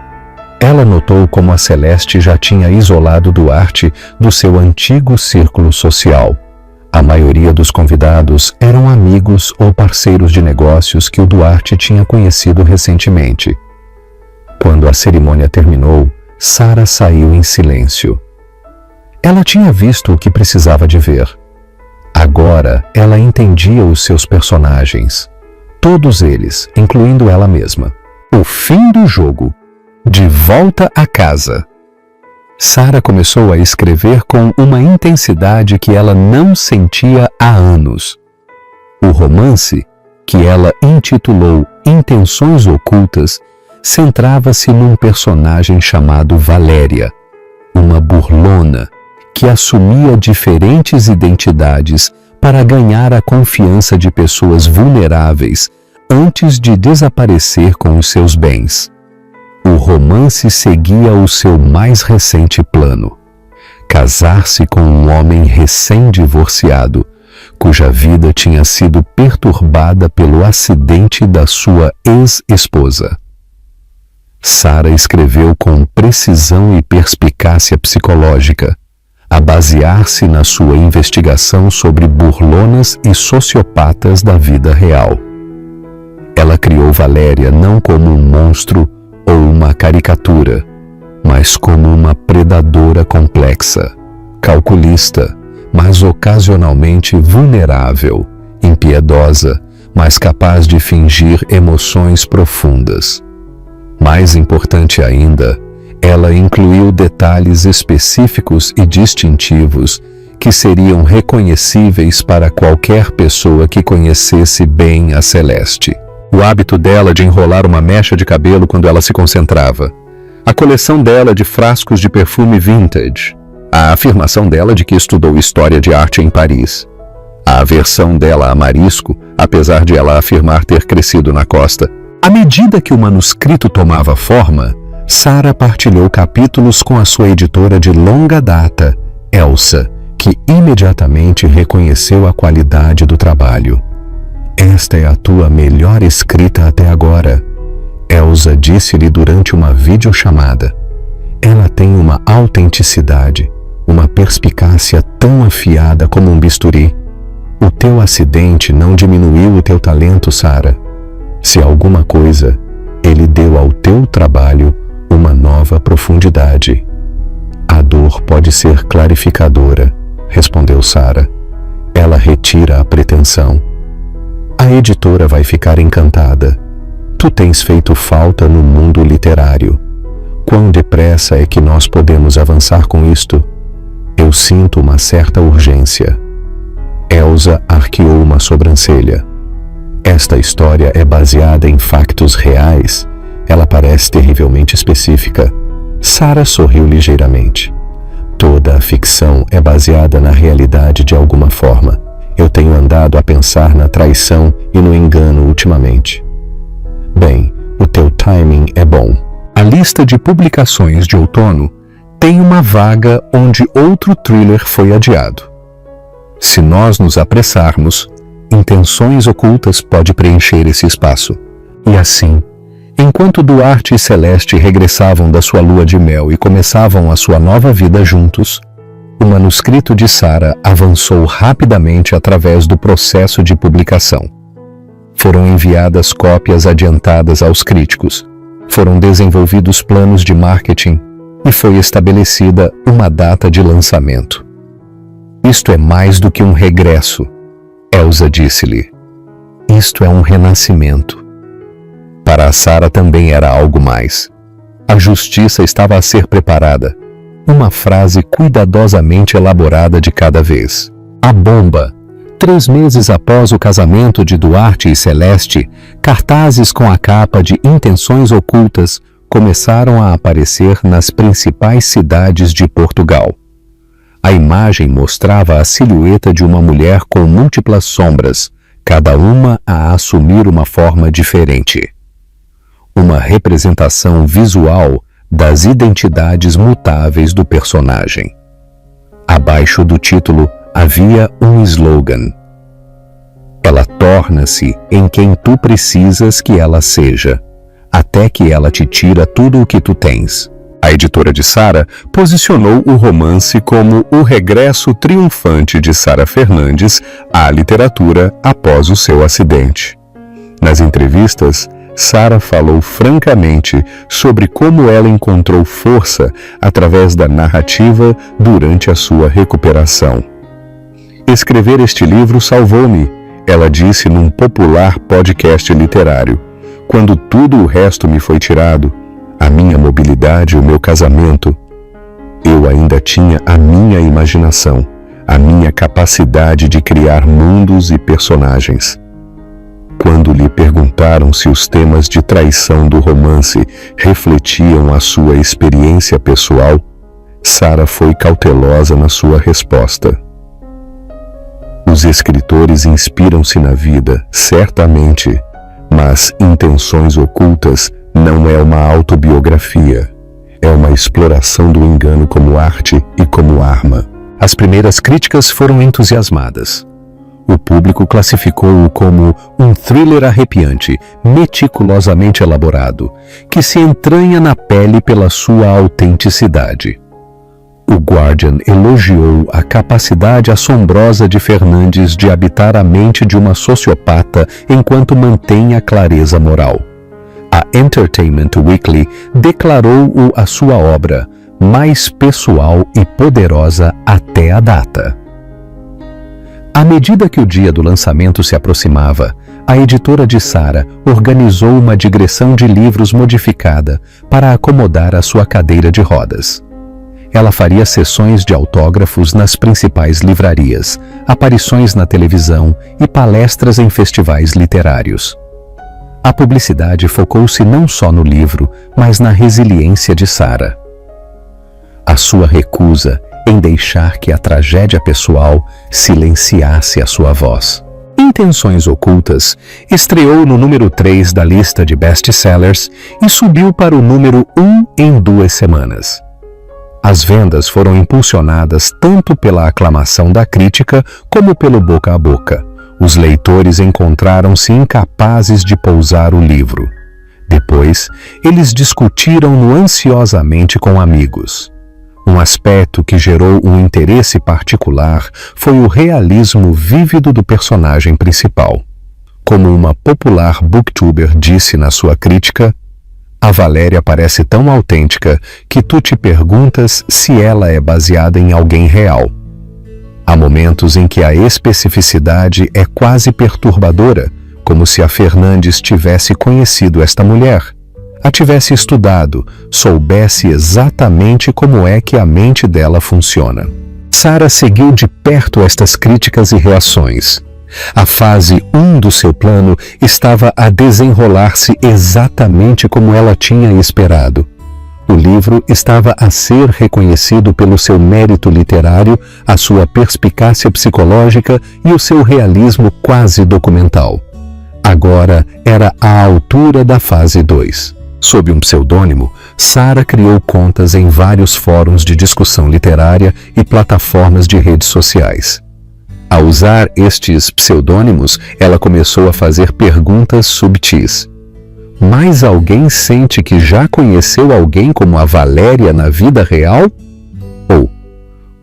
Ela notou como a Celeste já tinha isolado Duarte do seu antigo círculo social. A maioria dos convidados eram amigos ou parceiros de negócios que o Duarte tinha conhecido recentemente. Quando a cerimônia terminou, Sara saiu em silêncio. Ela tinha visto o que precisava de ver. Agora ela entendia os seus personagens, todos eles, incluindo ela mesma. O fim do jogo. De volta a casa. Sara começou a escrever com uma intensidade que ela não sentia há anos. O romance, que ela intitulou Intenções Ocultas, centrava-se num personagem chamado Valéria, uma burlona que assumia diferentes identidades para ganhar a confiança de pessoas vulneráveis antes de desaparecer com os seus bens. O romance seguia o seu mais recente plano: casar-se com um homem recém-divorciado, cuja vida tinha sido perturbada pelo acidente da sua ex-esposa. Sara escreveu com precisão e perspicácia psicológica, a basear-se na sua investigação sobre burlonas e sociopatas da vida real. Ela criou Valéria não como um monstro ou uma caricatura, mas como uma predadora complexa, calculista, mas ocasionalmente vulnerável, impiedosa, mas capaz de fingir emoções profundas. Mais importante ainda, ela incluiu detalhes específicos e distintivos que seriam reconhecíveis para qualquer pessoa que conhecesse bem a Celeste. O hábito dela de enrolar uma mecha de cabelo quando ela se concentrava, a coleção dela de frascos de perfume vintage, a afirmação dela de que estudou história de arte em Paris, a aversão dela a marisco, apesar de ela afirmar ter crescido na costa. À medida que o manuscrito tomava forma, Sara partilhou capítulos com a sua editora de longa data, Elsa, que imediatamente reconheceu a qualidade do trabalho. Esta é a tua melhor escrita até agora, Elsa disse-lhe durante uma videochamada. Ela tem uma autenticidade, uma perspicácia tão afiada como um bisturi. O teu acidente não diminuiu o teu talento, Sara. Se alguma coisa, ele deu ao teu trabalho uma nova profundidade. A dor pode ser clarificadora, respondeu Sara. Ela retira a pretensão. A editora vai ficar encantada. Tu tens feito falta no mundo literário. Quão depressa é que nós podemos avançar com isto? Eu sinto uma certa urgência. Elsa arqueou uma sobrancelha. Esta história é baseada em factos reais. Ela parece terrivelmente específica. Sarah sorriu ligeiramente. Toda a ficção é baseada na realidade de alguma forma. Eu tenho andado a pensar na traição e no engano ultimamente. Bem, o teu timing é bom. A lista de publicações de outono tem uma vaga onde outro thriller foi adiado. Se nós nos apressarmos, Intenções Ocultas pode preencher esse espaço. E assim, enquanto Duarte e Celeste regressavam da sua lua de mel e começavam a sua nova vida juntos, o manuscrito de Sarah avançou rapidamente através do processo de publicação. Foram enviadas cópias adiantadas aos críticos, foram desenvolvidos planos de marketing e foi estabelecida uma data de lançamento. Isto é mais do que um regresso, Elsa disse-lhe. Isto é um renascimento. Para a Sarah também era algo mais. A justiça estava a ser preparada. Uma frase cuidadosamente elaborada de cada vez. A bomba. 3 meses após o casamento de Duarte e Celeste, cartazes com a capa de Intenções Ocultas começaram a aparecer nas principais cidades de Portugal. A imagem mostrava a silhueta de uma mulher com múltiplas sombras, cada uma a assumir uma forma diferente. Uma representação visual das identidades mutáveis do personagem. Abaixo do título havia um slogan. Ela torna-se em quem tu precisas que ela seja, até que ela te tira tudo o que tu tens. A editora de Sarah posicionou o romance como o regresso triunfante de Sarah Fernandes à literatura após o seu acidente. Nas entrevistas, Sarah falou francamente sobre como ela encontrou força através da narrativa durante a sua recuperação. Escrever este livro salvou-me, ela disse num popular podcast literário. Quando tudo o resto me foi tirado, a minha mobilidade e o meu casamento, eu ainda tinha a minha imaginação, a minha capacidade de criar mundos e personagens. Quando lhe perguntaram se os temas de traição do romance refletiam a sua experiência pessoal, Sarah foi cautelosa na sua resposta. Os escritores inspiram-se na vida, certamente, mas Intenções Ocultas não é uma autobiografia. É uma exploração do engano como arte e como arma. As primeiras críticas foram entusiasmadas. O público classificou-o como um thriller arrepiante, meticulosamente elaborado, que se entranha na pele pela sua autenticidade. O Guardian elogiou a capacidade assombrosa de Fernandes de habitar a mente de uma sociopata enquanto mantém a clareza moral. A Entertainment Weekly declarou-o a sua obra mais pessoal e poderosa até a data. À medida que o dia do lançamento se aproximava, a editora de Sarah organizou uma digressão de livros modificada para acomodar a sua cadeira de rodas. Ela faria sessões de autógrafos nas principais livrarias, aparições na televisão e palestras em festivais literários. A publicidade focou-se não só no livro, mas na resiliência de Sarah. A sua recusa em deixar que a tragédia pessoal silenciasse a sua voz. Intenções Ocultas estreou no número 3 da lista de best-sellers e subiu para o número 1 em 2 semanas. As vendas foram impulsionadas tanto pela aclamação da crítica como pelo boca a boca. Os leitores encontraram-se incapazes de pousar o livro. Depois, eles discutiram-no ansiosamente com amigos. Um aspecto que gerou um interesse particular foi o realismo vívido do personagem principal. Como uma popular booktuber disse na sua crítica, a Valéria parece tão autêntica que tu te perguntas se ela é baseada em alguém real. Há momentos em que a especificidade é quase perturbadora, como se a Fernandes tivesse conhecido esta mulher, a tivesse estudado, soubesse exatamente como é que a mente dela funciona. Sara seguiu de perto estas críticas e reações. A fase 1 do seu plano estava a desenrolar-se exatamente como ela tinha esperado. O livro estava a ser reconhecido pelo seu mérito literário, a sua perspicácia psicológica e o seu realismo quase documental. Agora era a altura da fase 2. Sob um pseudônimo, Sara criou contas em vários fóruns de discussão literária e plataformas de redes sociais. Ao usar estes pseudônimos, ela começou a fazer perguntas subtis. Mas alguém sente que já conheceu alguém como a Valéria na vida real? Ou,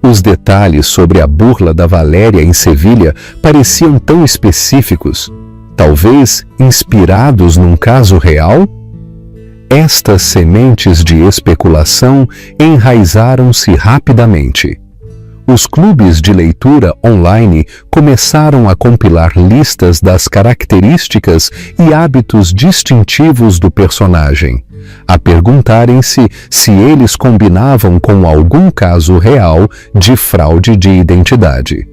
os detalhes sobre a burla da Valéria em Sevilha pareciam tão específicos, talvez inspirados num caso real? Estas sementes de especulação enraizaram-se rapidamente. Os clubes de leitura online começaram a compilar listas das características e hábitos distintivos do personagem, a perguntarem-se se eles combinavam com algum caso real de fraude de identidade.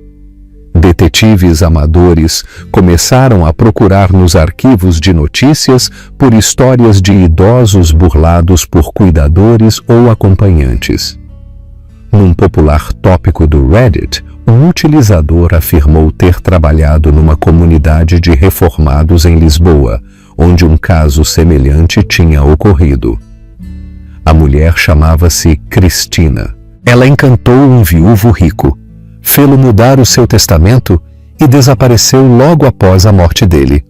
Detetives amadores começaram a procurar nos arquivos de notícias por histórias de idosos burlados por cuidadores ou acompanhantes. Num popular tópico do Reddit, um utilizador afirmou ter trabalhado numa comunidade de reformados em Lisboa, onde um caso semelhante tinha ocorrido. A mulher chamava-se Cristina. Ela encantou um viúvo rico, fê-lo mudar o seu testamento e desapareceu logo após a morte dele.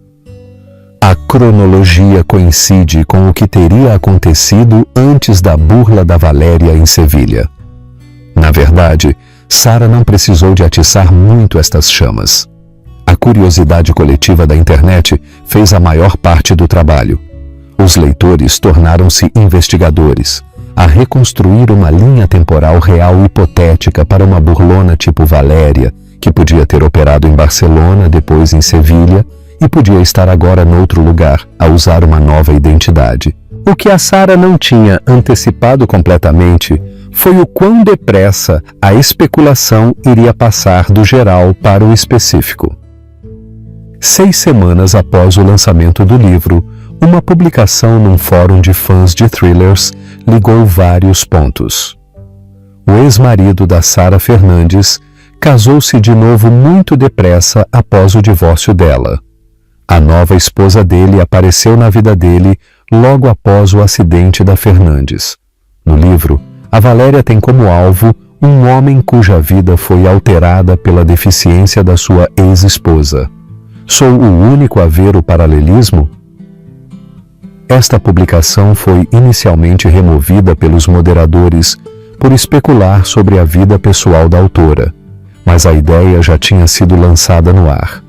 A cronologia coincide com o que teria acontecido antes da burla da Valéria em Sevilha. Na verdade, Sara não precisou de atiçar muito estas chamas. A curiosidade coletiva da internet fez a maior parte do trabalho. Os leitores tornaram-se investigadores, a reconstruir uma linha temporal real hipotética para uma burlona tipo Valéria, que podia ter operado em Barcelona, depois em Sevilha, e podia estar agora noutro lugar, a usar uma nova identidade. O que a Sara não tinha antecipado completamente foi o quão depressa a especulação iria passar do geral para o específico. 6 semanas após o lançamento do livro, uma publicação num fórum de fãs de thrillers ligou vários pontos. O ex-marido da Sara Fernandes casou-se de novo muito depressa após o divórcio dela. A nova esposa dele apareceu na vida dele logo após o acidente da Fernandes. No livro, a Valéria tem como alvo um homem cuja vida foi alterada pela deficiência da sua ex-esposa. Sou o único a ver o paralelismo? Esta publicação foi inicialmente removida pelos moderadores por especular sobre a vida pessoal da autora, mas a ideia já tinha sido lançada no ar.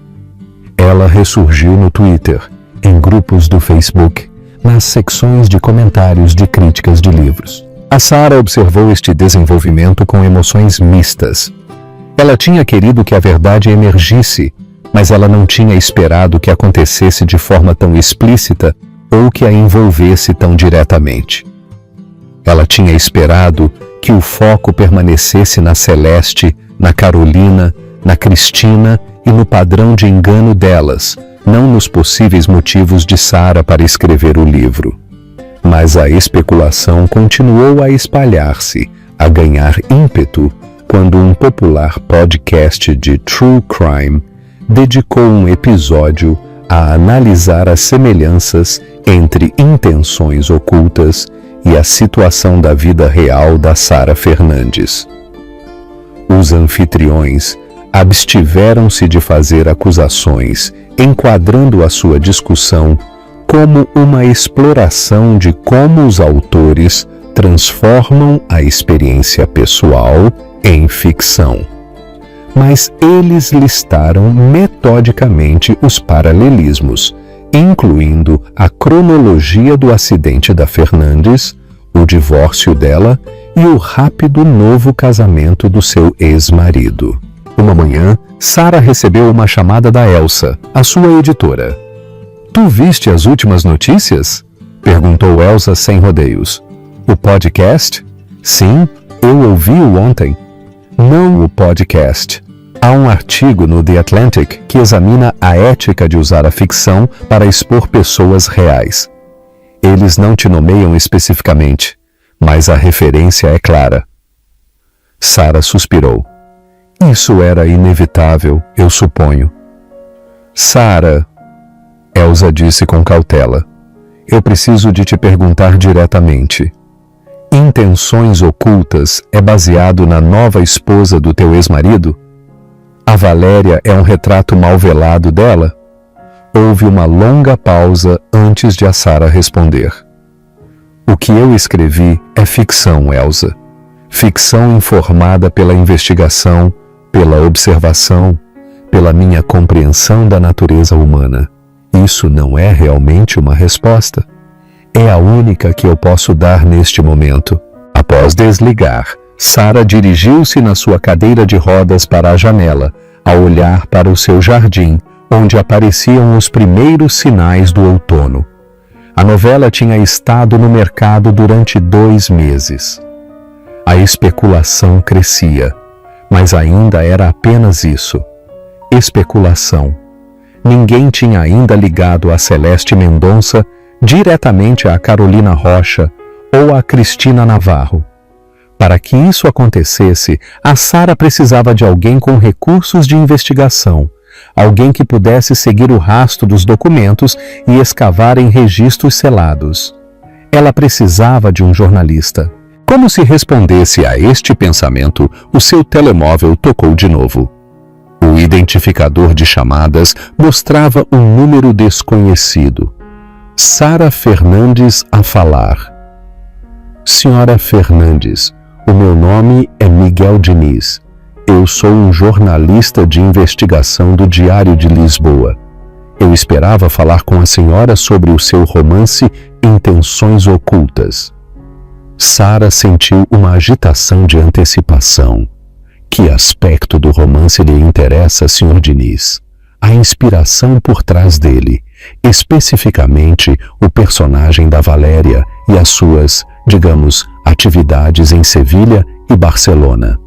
Ela ressurgiu no Twitter, em grupos do Facebook, nas secções de comentários de críticas de livros. A Sara observou este desenvolvimento com emoções mistas. Ela tinha querido que a verdade emergisse, mas ela não tinha esperado que acontecesse de forma tão explícita ou que a envolvesse tão diretamente. Ela tinha esperado que o foco permanecesse na Celeste, na Carolina, na Cristina e no padrão de engano delas, não nos possíveis motivos de Sara para escrever o livro. Mas a especulação continuou a espalhar-se, a ganhar ímpeto, quando um popular podcast de True Crime dedicou um episódio a analisar as semelhanças entre intenções ocultas e a situação da vida real da Sara Fernandes. Os anfitriões abstiveram-se de fazer acusações, enquadrando a sua discussão como uma exploração de como os autores transformam a experiência pessoal em ficção. Mas eles listaram metodicamente os paralelismos, incluindo a cronologia do acidente da Fernandes, o divórcio dela e o rápido novo casamento do seu ex-marido. Uma manhã, Sara recebeu uma chamada da Elsa, a sua editora. Tu viste as últimas notícias? Perguntou Elsa sem rodeios. O podcast? Sim, eu ouvi-o ontem. Não o podcast. Há um artigo no The Atlantic que examina a ética de usar a ficção para expor pessoas reais. Eles não te nomeiam especificamente, mas a referência é clara. Sarah suspirou. Isso era inevitável, eu suponho. Sarah, Elsa disse com cautela, eu preciso de te perguntar diretamente. Intenções Ocultas é baseado na nova esposa do teu ex-marido? A Valéria é um retrato mal velado dela? Houve uma longa pausa antes de a Sarah responder. O que eu escrevi é ficção, Elsa. Ficção informada pela investigação, pela observação, pela minha compreensão da natureza humana. Isso não é realmente uma resposta. É a única que eu posso dar neste momento. Após desligar, Sarah dirigiu-se na sua cadeira de rodas para a janela, a olhar para o seu jardim, onde apareciam os primeiros sinais do outono. A novela tinha estado no mercado durante 2 meses. A especulação crescia, mas ainda era apenas isso. Especulação. Ninguém tinha ainda ligado a Celeste Mendonça diretamente a Carolina Rocha ou a Cristina Navarro. Para que isso acontecesse, a Sarah precisava de alguém com recursos de investigação, alguém que pudesse seguir o rastro dos documentos e escavar em registros selados. Ela precisava de um jornalista. Como se respondesse a este pensamento, o seu telemóvel tocou de novo. O identificador de chamadas mostrava um número desconhecido. Sarah Fernandes a falar. Senhora Fernandes, o meu nome é Miguel Diniz. Eu sou um jornalista de investigação do Diário de Lisboa. Eu esperava falar com a senhora sobre o seu romance Intenções Ocultas. Sarah sentiu uma agitação de antecipação. Que aspecto do romance lhe interessa, Sr. Diniz? A inspiração por trás dele, especificamente o personagem da Valéria e as suas, digamos, atividades em Sevilha e Barcelona.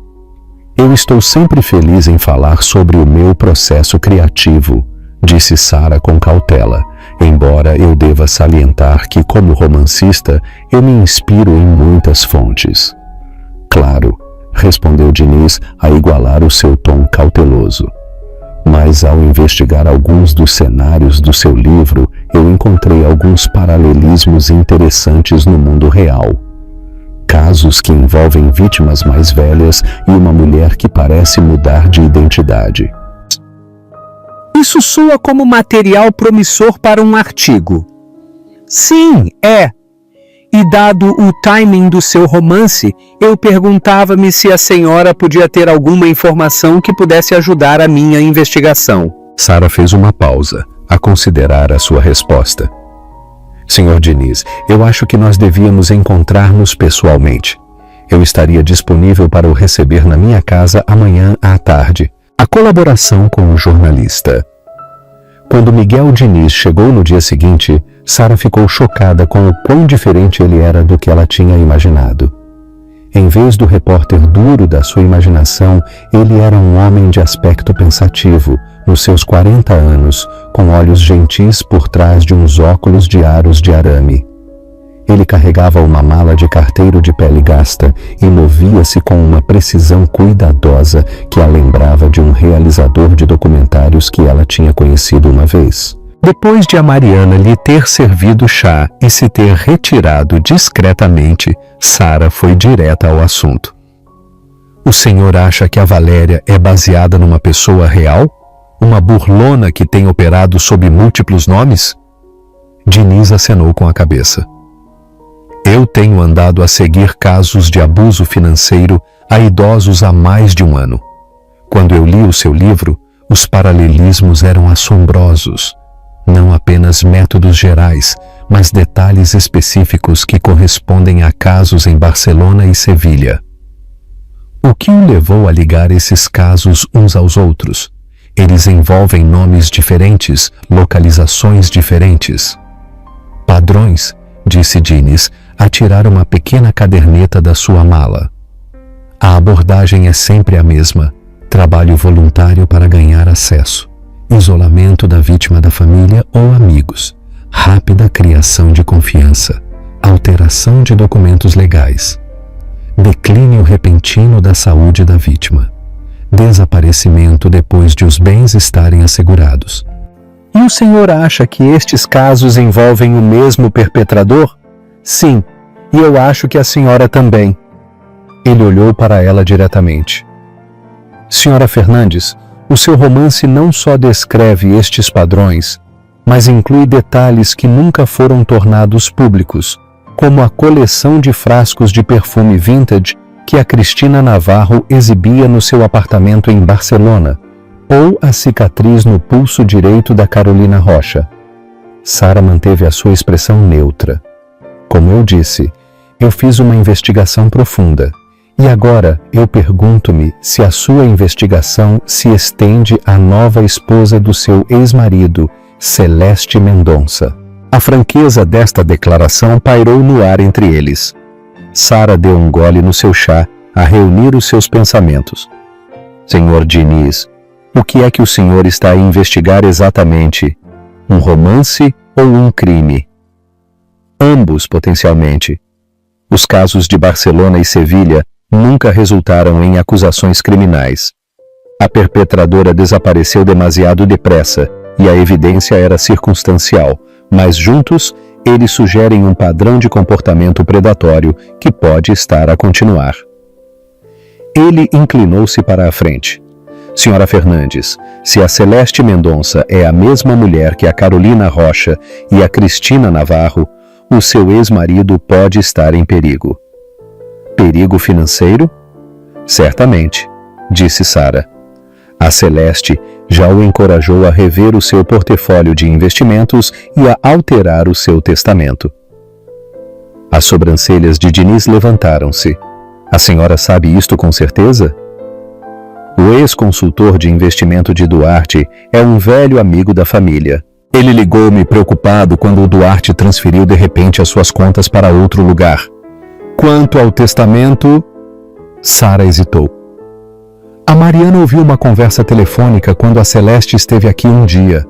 Eu estou sempre feliz em falar sobre o meu processo criativo, disse Sarah com cautela, embora eu deva salientar que, como romancista, eu me inspiro em muitas fontes. Claro, respondeu Diniz a igualar o seu tom cauteloso. Mas ao investigar alguns dos cenários do seu livro, eu encontrei alguns paralelismos interessantes no mundo real. Casos que envolvem vítimas mais velhas e uma mulher que parece mudar de identidade. Isso soa como material promissor para um artigo. Sim, é. E dado o timing do seu romance, eu perguntava-me se a senhora podia ter alguma informação que pudesse ajudar a minha investigação. Sarah fez uma pausa, a considerar a sua resposta. Senhor Diniz, eu acho que nós devíamos encontrar-nos pessoalmente. Eu estaria disponível para o receber na minha casa amanhã à tarde. A colaboração com o jornalista. Quando Miguel Diniz chegou no dia seguinte, Sarah ficou chocada com o quão diferente ele era do que ela tinha imaginado. Em vez do repórter duro da sua imaginação, ele era um homem de aspecto pensativo, nos seus 40 anos, com olhos gentis por trás de uns óculos de aros de arame. Ele carregava uma mala de carteiro de pele gasta e movia-se com uma precisão cuidadosa que a lembrava de um realizador de documentários que ela tinha conhecido uma vez. Depois de a Mariana lhe ter servido chá e se ter retirado discretamente, Sarah foi direta ao assunto. O senhor acha que a Valéria é baseada numa pessoa real? Uma burlona que tem operado sob múltiplos nomes? Diniz acenou com a cabeça. Eu tenho andado a seguir casos de abuso financeiro a idosos há mais de 1 ano. Quando eu li o seu livro, os paralelismos eram assombrosos. Não apenas métodos gerais, mas detalhes específicos que correspondem a casos em Barcelona e Sevilha. O que o levou a ligar esses casos uns aos outros? Eles envolvem nomes diferentes, localizações diferentes. Padrões, disse Diniz, a tirar uma pequena caderneta da sua mala. A abordagem é sempre a mesma: trabalho voluntário para ganhar acesso, isolamento da vítima da família ou amigos, rápida criação de confiança, alteração de documentos legais, declínio repentino da saúde da vítima, desaparecimento depois de os bens estarem assegurados. E o senhor acha que estes casos envolvem o mesmo perpetrador? Sim, e eu acho que a senhora também. Ele olhou para ela diretamente. Senhora Fernandes, o seu romance não só descreve estes padrões, mas inclui detalhes que nunca foram tornados públicos, como a coleção de frascos de perfume vintage que a Cristina Navarro exibia no seu apartamento em Barcelona, ou a cicatriz no pulso direito da Carolina Rocha. Sara manteve a sua expressão neutra. Como eu disse, eu fiz uma investigação profunda, e agora eu pergunto-me se a sua investigação se estende à nova esposa do seu ex-marido, Celeste Mendonça. A franqueza desta declaração pairou no ar entre eles. Sara deu um gole no seu chá, a reunir os seus pensamentos. Senhor Diniz, o que é que o senhor está a investigar exatamente? Um romance ou um crime? Ambos, potencialmente. Os casos de Barcelona e Sevilha nunca resultaram em acusações criminais. A perpetradora desapareceu demasiado depressa e a evidência era circunstancial, mas juntos eles sugerem um padrão de comportamento predatório que pode estar a continuar. Ele inclinou-se para a frente. Senhora Fernandes, se a Celeste Mendonça é a mesma mulher que a Carolina Rocha e a Cristina Navarro, o seu ex-marido pode estar em perigo. Perigo financeiro? Certamente, disse Sara. A Celeste já o encorajou a rever o seu portfólio de investimentos e a alterar o seu testamento. As sobrancelhas de Diniz levantaram-se. A senhora sabe isto com certeza? O ex-consultor de investimento de Duarte é um velho amigo da família. Ele ligou-me preocupado quando o Duarte transferiu de repente as suas contas para outro lugar. Quanto ao testamento, Sara hesitou. A Mariana ouviu uma conversa telefônica quando a Celeste esteve aqui um dia.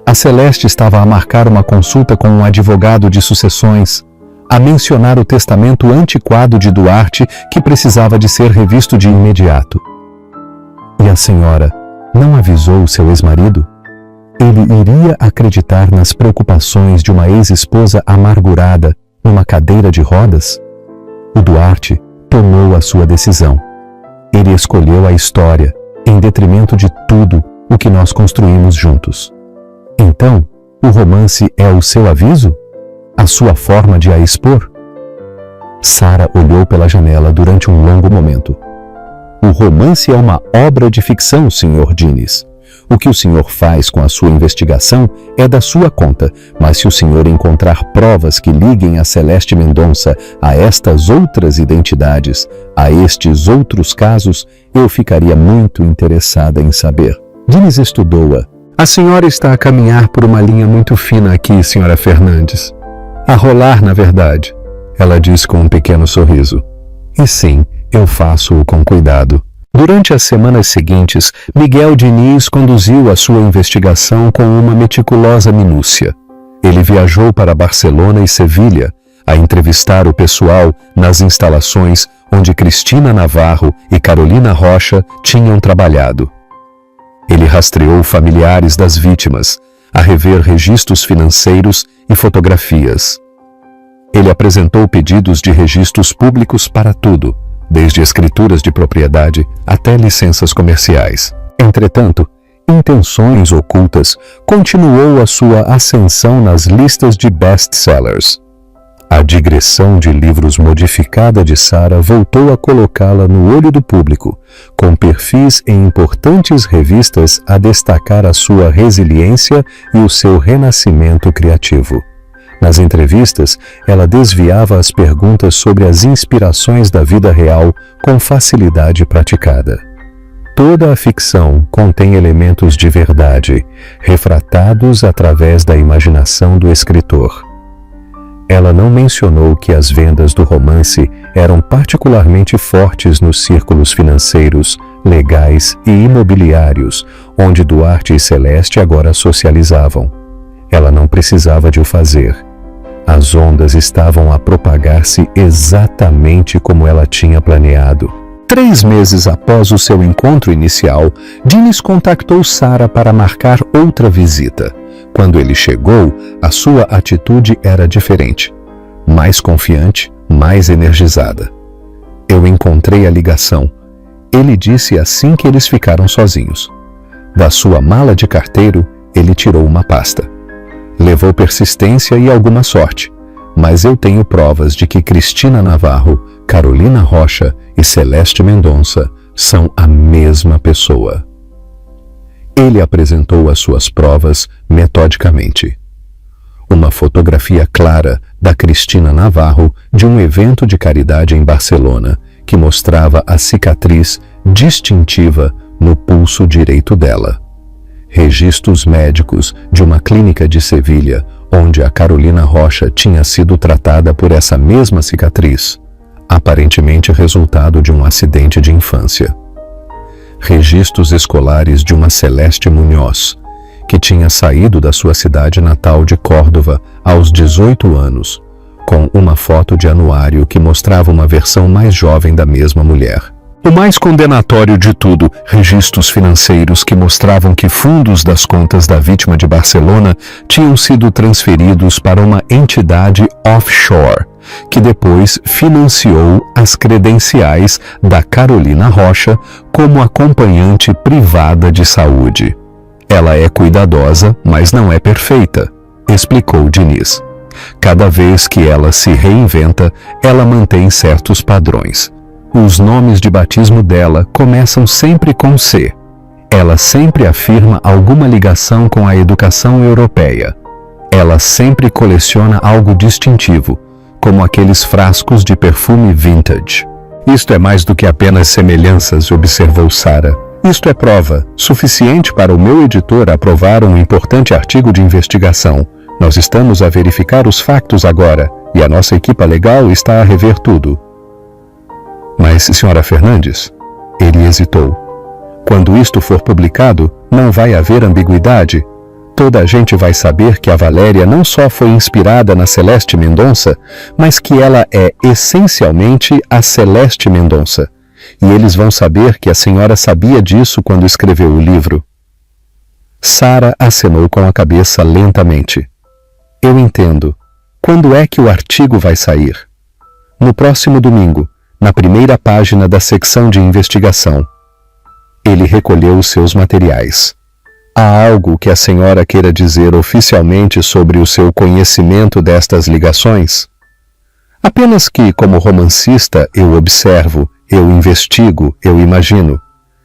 A Celeste estava a marcar uma consulta com um advogado de sucessões, a mencionar o testamento antiquado de Duarte que precisava de ser revisto de imediato. E a senhora não avisou o seu ex-marido? Ele iria acreditar nas preocupações de uma ex-esposa amargurada numa cadeira de rodas? O Duarte tomou a sua decisão. Ele escolheu a história, em detrimento de tudo o que nós construímos juntos. Então, o romance é o seu aviso? A sua forma de a expor? Sara olhou pela janela durante um longo momento. O romance é uma obra de ficção, Sr. Diniz. O que o senhor faz com a sua investigação é da sua conta, mas se o senhor encontrar provas que liguem a Celeste Mendonça a estas outras identidades, a estes outros casos, eu ficaria muito interessada em saber. Diniz estudou-a. A senhora está a caminhar por uma linha muito fina aqui, senhora Fernandes. A rolar, na verdade, ela disse com um pequeno sorriso. E sim, eu faço-o com cuidado. Durante as semanas seguintes, Miguel Diniz conduziu a sua investigação com uma meticulosa minúcia. Ele viajou para Barcelona e Sevilha a entrevistar o pessoal nas instalações onde Cristina Navarro e Carolina Rocha tinham trabalhado. Ele rastreou familiares das vítimas, a rever registros financeiros e fotografias. Ele apresentou pedidos de registros públicos para tudo, desde escrituras de propriedade até licenças comerciais. Entretanto, Intenções Ocultas continuou a sua ascensão nas listas de best-sellers. A digressão de livros modificada de Sara voltou a colocá-la no olho do público, com perfis em importantes revistas a destacar a sua resiliência e o seu renascimento criativo. Nas entrevistas, ela desviava as perguntas sobre as inspirações da vida real com facilidade praticada. Toda a ficção contém elementos de verdade, refratados através da imaginação do escritor. Ela não mencionou que as vendas do romance eram particularmente fortes nos círculos financeiros, legais e imobiliários, onde Duarte e Celeste agora socializavam. Ela não precisava de o fazer. As ondas estavam a propagar-se exatamente como ela tinha planeado. 3 meses após o seu encontro inicial, Diniz contactou Sara para marcar outra visita. Quando ele chegou, a sua atitude era diferente. Mais confiante, mais energizada. Eu encontrei a ligação. Ele disse assim que eles ficaram sozinhos. Da sua mala de carteiro, ele tirou uma pasta. Levou persistência e alguma sorte, mas eu tenho provas de que Cristina Navarro, Carolina Rocha e Celeste Mendonça são a mesma pessoa. Ele apresentou as suas provas metodicamente. Uma fotografia clara da Cristina Navarro de um evento de caridade em Barcelona, que mostrava a cicatriz distintiva no pulso direito dela. Registros médicos de uma clínica de Sevilha, onde a Carolina Rocha tinha sido tratada por essa mesma cicatriz, aparentemente resultado de um acidente de infância. Registros escolares de uma Celeste Munhoz, que tinha saído da sua cidade natal de Córdoba aos 18 anos, com uma foto de anuário que mostrava uma versão mais jovem da mesma mulher. O mais condenatório de tudo, registros financeiros que mostravam que fundos das contas da vítima de Barcelona tinham sido transferidos para uma entidade offshore, que depois financiou as credenciais da Carolina Rocha como acompanhante privada de saúde. Ela é cuidadosa, mas não é perfeita, explicou Diniz. Cada vez que ela se reinventa, ela mantém certos padrões. Os nomes de batismo dela começam sempre com C. Ela sempre afirma alguma ligação com a educação europeia. Ela sempre coleciona algo distintivo, como aqueles frascos de perfume vintage. Isto é mais do que apenas semelhanças, observou Sara. Isto é prova suficiente para o meu editor aprovar um importante artigo de investigação. Nós estamos a verificar os factos agora, e a nossa equipa legal está a rever tudo. Mas, senhora Fernandes, ele hesitou. Quando isto for publicado, não vai haver ambiguidade. Toda a gente vai saber que a Valéria não só foi inspirada na Celeste Mendonça, mas que ela é essencialmente a Celeste Mendonça. E eles vão saber que a senhora sabia disso quando escreveu o livro. Sara acenou com a cabeça lentamente. Eu entendo. Quando é que o artigo vai sair? No próximo domingo, na primeira página da secção de investigação. Ele recolheu os seus materiais. Há algo que a senhora queira dizer oficialmente sobre o seu conhecimento destas ligações? Apenas que, como romancista, eu observo, eu investigo, eu imagino.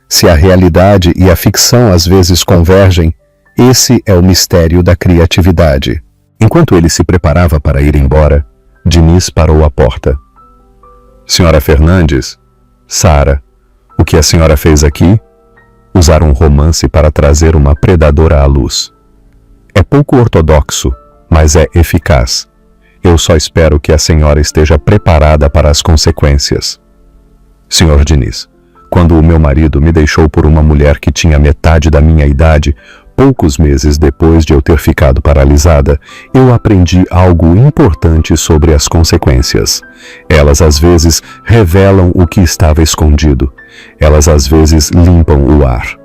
Se a realidade e a ficção às vezes convergem, esse é o mistério da criatividade. Enquanto ele se preparava para ir embora, Diniz parou à porta. Senhora Fernandes, Sara, o que a senhora fez aqui? Usar um romance para trazer uma predadora à luz. É pouco ortodoxo, mas é eficaz. Eu só espero que a senhora esteja preparada para as consequências. Senhor Diniz, quando o meu marido me deixou por uma mulher que tinha metade da minha idade, poucos meses depois de eu ter ficado paralisada, eu aprendi algo importante sobre as consequências. Elas às vezes revelam o que estava escondido. Elas às vezes limpam o ar.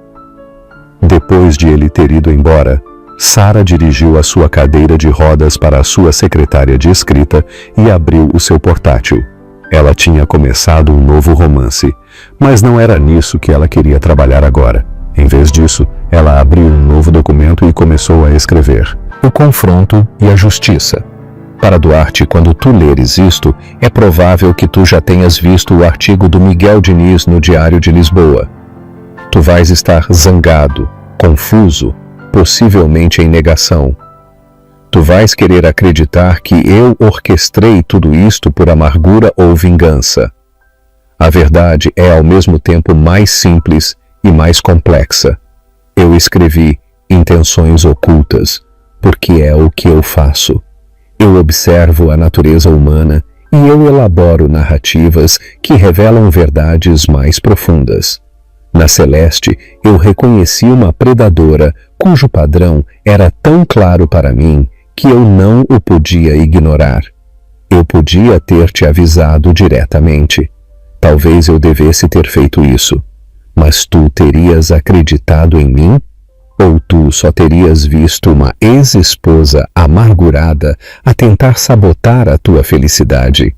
Depois de ele ter ido embora, Sara dirigiu a sua cadeira de rodas para a sua secretária de escrita e abriu o seu portátil. Ela tinha começado um novo romance, mas não era nisso que ela queria trabalhar agora. Em vez disso, ela abriu um novo documento e começou a escrever: O confronto e a justiça. Para Duarte, quando tu leres isto, é provável que tu já tenhas visto o artigo do Miguel Diniz no Diário de Lisboa. Tu vais estar zangado, confuso, possivelmente em negação. Tu vais querer acreditar que eu orquestrei tudo isto por amargura ou vingança. A verdade é ao mesmo tempo mais simples e mais complexa. Eu escrevi intenções ocultas, porque é o que eu faço. Eu observo a natureza humana e eu elaboro narrativas que revelam verdades mais profundas. Na Celeste, eu reconheci uma predadora cujo padrão era tão claro para mim que eu não o podia ignorar. Eu podia ter te avisado diretamente. Talvez eu devesse ter feito isso. Mas tu terias acreditado em mim? Ou tu só terias visto uma ex-esposa amargurada a tentar sabotar a tua felicidade?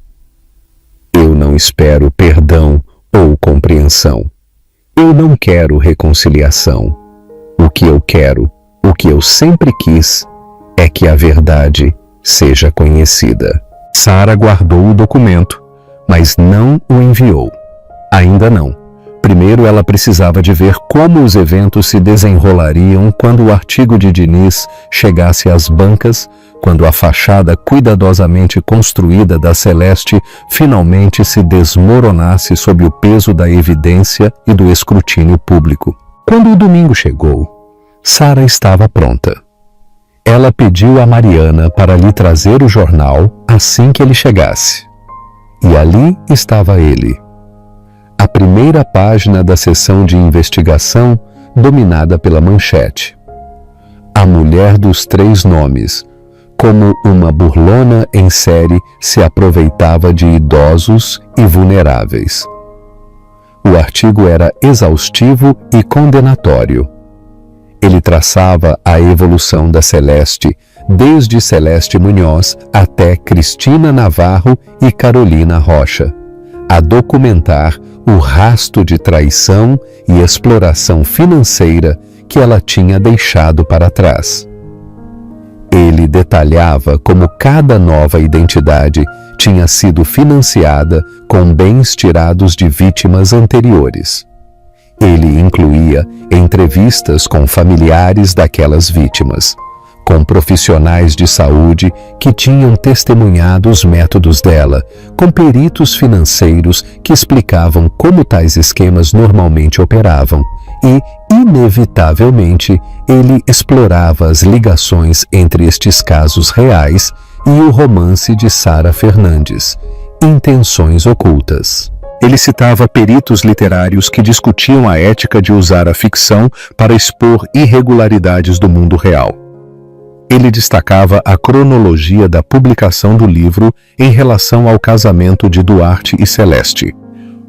Eu não espero perdão ou compreensão. Eu não quero reconciliação. O que eu quero, o que eu sempre quis, é que a verdade seja conhecida. Sara guardou o documento, mas não o enviou. Ainda não. Primeiro ela precisava de ver como os eventos se desenrolariam quando o artigo de Diniz chegasse às bancas, quando a fachada cuidadosamente construída da Celeste finalmente se desmoronasse sob o peso da evidência e do escrutínio público. Quando o domingo chegou, Sara estava pronta. Ela pediu a Mariana para lhe trazer o jornal assim que ele chegasse. E ali estava ele. A primeira página da seção de investigação, dominada pela manchete. A mulher dos 3 nomes, como uma burlona em série, se aproveitava de idosos e vulneráveis. O artigo era exaustivo e condenatório. Ele traçava a evolução da Celeste, desde Celeste Munhoz até Cristina Navarro e Carolina Rocha, a documentar o rastro de traição e exploração financeira que ela tinha deixado para trás. Ele detalhava como cada nova identidade tinha sido financiada com bens tirados de vítimas anteriores. Ele incluía entrevistas com familiares daquelas vítimas, com profissionais de saúde que tinham testemunhado os métodos dela, com peritos financeiros que explicavam como tais esquemas normalmente operavam e, inevitavelmente, ele explorava as ligações entre estes casos reais e o romance de Sara Fernandes, Intenções Ocultas. Ele citava peritos literários que discutiam a ética de usar a ficção para expor irregularidades do mundo real. Ele destacava a cronologia da publicação do livro em relação ao casamento de Duarte e Celeste.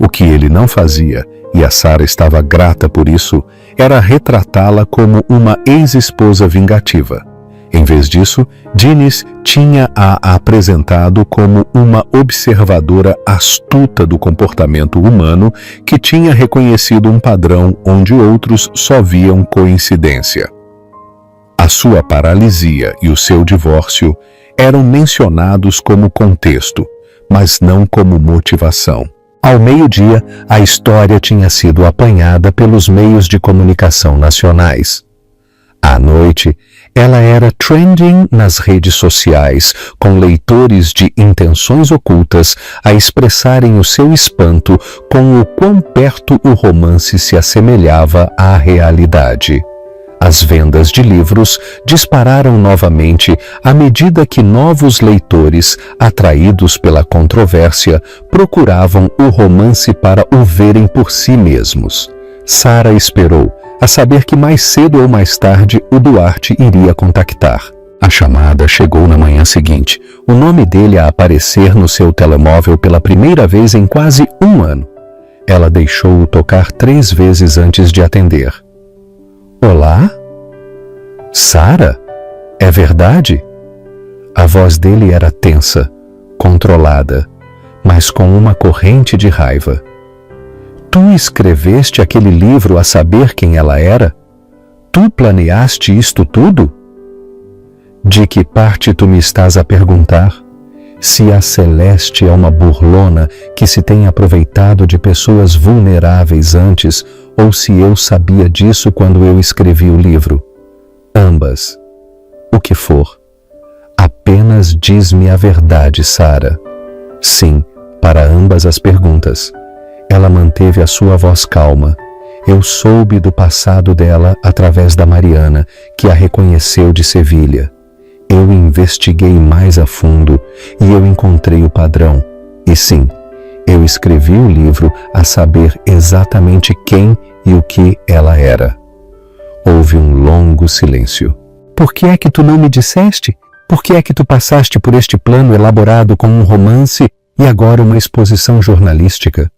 O que ele não fazia, e a Sara estava grata por isso, era retratá-la como uma ex-esposa vingativa. Em vez disso, Diniz tinha-a apresentado como uma observadora astuta do comportamento humano que tinha reconhecido um padrão onde outros só viam coincidência. A sua paralisia e o seu divórcio eram mencionados como contexto, mas não como motivação. Ao meio-dia, a história tinha sido apanhada pelos meios de comunicação nacionais. À noite, ela era trending nas redes sociais, com leitores de Intenções Ocultas a expressarem o seu espanto com o quão perto o romance se assemelhava à realidade. As vendas de livros dispararam novamente à medida que novos leitores, atraídos pela controvérsia, procuravam o romance para o verem por si mesmos. Sara esperou, a saber que mais cedo ou mais tarde o Duarte iria contactar. A chamada chegou na manhã seguinte, o nome dele a aparecer no seu telemóvel pela primeira vez em quase 1 ano. Ela deixou-o tocar 3 vezes antes de atender. Olá? Sara? É verdade? A voz dele era tensa, controlada, mas com uma corrente de raiva. Tu escreveste aquele livro a saber quem ela era? Tu planeaste isto tudo? De que parte tu me estás a perguntar? Se a Celeste é uma burlona que se tem aproveitado de pessoas vulneráveis antes, ou se eu sabia disso quando eu escrevi o livro? Ambas. O que for. Apenas diz-me a verdade, Sara. Sim, para ambas as perguntas. Ela manteve a sua voz calma. Eu soube do passado dela através da Mariana, que a reconheceu de Sevilha. Eu investiguei mais a fundo e eu encontrei o padrão. E sim, eu escrevi o livro a saber exatamente quem e o que ela era. Houve um longo silêncio. Por que é que tu não me disseste? Por que é que tu passaste por este plano elaborado com um romance e agora uma exposição jornalística?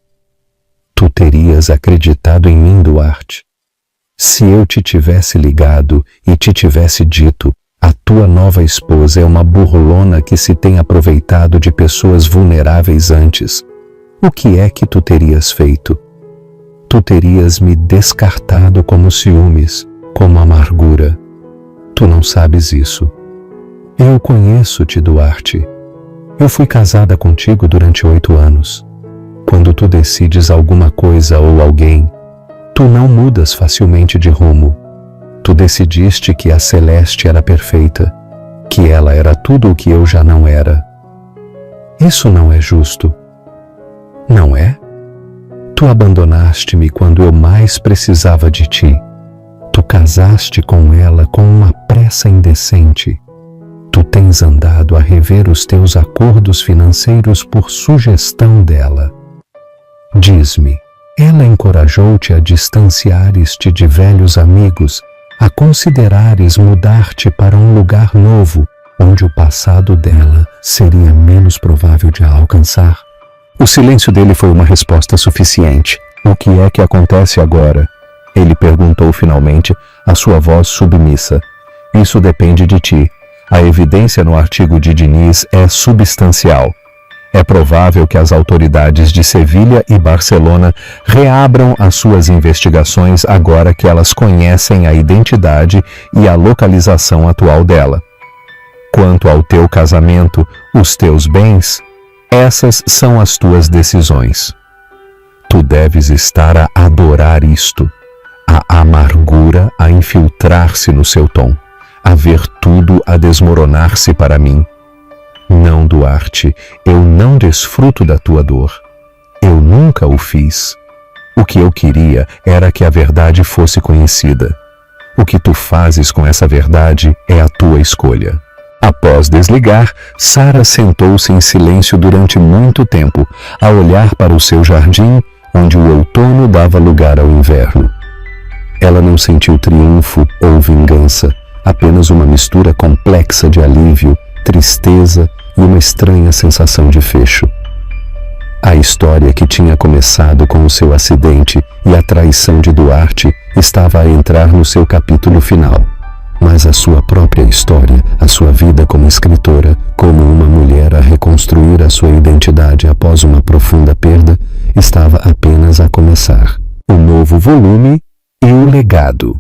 Tu terias acreditado em mim, Duarte. Se eu te tivesse ligado e te tivesse dito, a tua nova esposa é uma burlona que se tem aproveitado de pessoas vulneráveis antes, o que é que tu terias feito? Tu terias me descartado como ciúmes, como amargura. Tu não sabes isso. Eu conheço-te, Duarte. Eu fui casada contigo durante 8 anos. Quando tu decides alguma coisa ou alguém, tu não mudas facilmente de rumo. Tu decidiste que a Celeste era perfeita, que ela era tudo o que eu já não era. Isso não é justo. Não é? Tu abandonaste-me quando eu mais precisava de ti. Tu casaste com ela com uma pressa indecente. Tu tens andado a rever os teus acordos financeiros por sugestão dela. Diz-me, ela encorajou-te a distanciares-te de velhos amigos, a considerares mudar-te para um lugar novo, onde o passado dela seria menos provável de a alcançar? O silêncio dele foi uma resposta suficiente. O que é que acontece agora? Ele perguntou finalmente, a sua voz submissa. Isso depende de ti. A evidência no artigo de Diniz é substancial. É provável que as autoridades de Sevilha e Barcelona reabram as suas investigações agora que elas conhecem a identidade e a localização atual dela. Quanto ao teu casamento, os teus bens, essas são as tuas decisões. Tu deves estar a adorar isto, a amargura a infiltrar-se no seu tom, a ver tudo a desmoronar-se para mim. Não, Duarte, eu não desfruto da tua dor. Eu nunca o fiz. O que eu queria era que a verdade fosse conhecida. O que tu fazes com essa verdade é a tua escolha. Após desligar, Sara sentou-se em silêncio durante muito tempo, a olhar para o seu jardim, onde o outono dava lugar ao inverno. Ela não sentiu triunfo ou vingança, apenas uma mistura complexa de alívio, tristeza e uma estranha sensação de fecho. A história que tinha começado com o seu acidente e a traição de Duarte estava a entrar no seu capítulo final. Mas a sua própria história, a sua vida como escritora, como uma mulher a reconstruir a sua identidade após uma profunda perda, estava apenas a começar. O novo volume e o legado.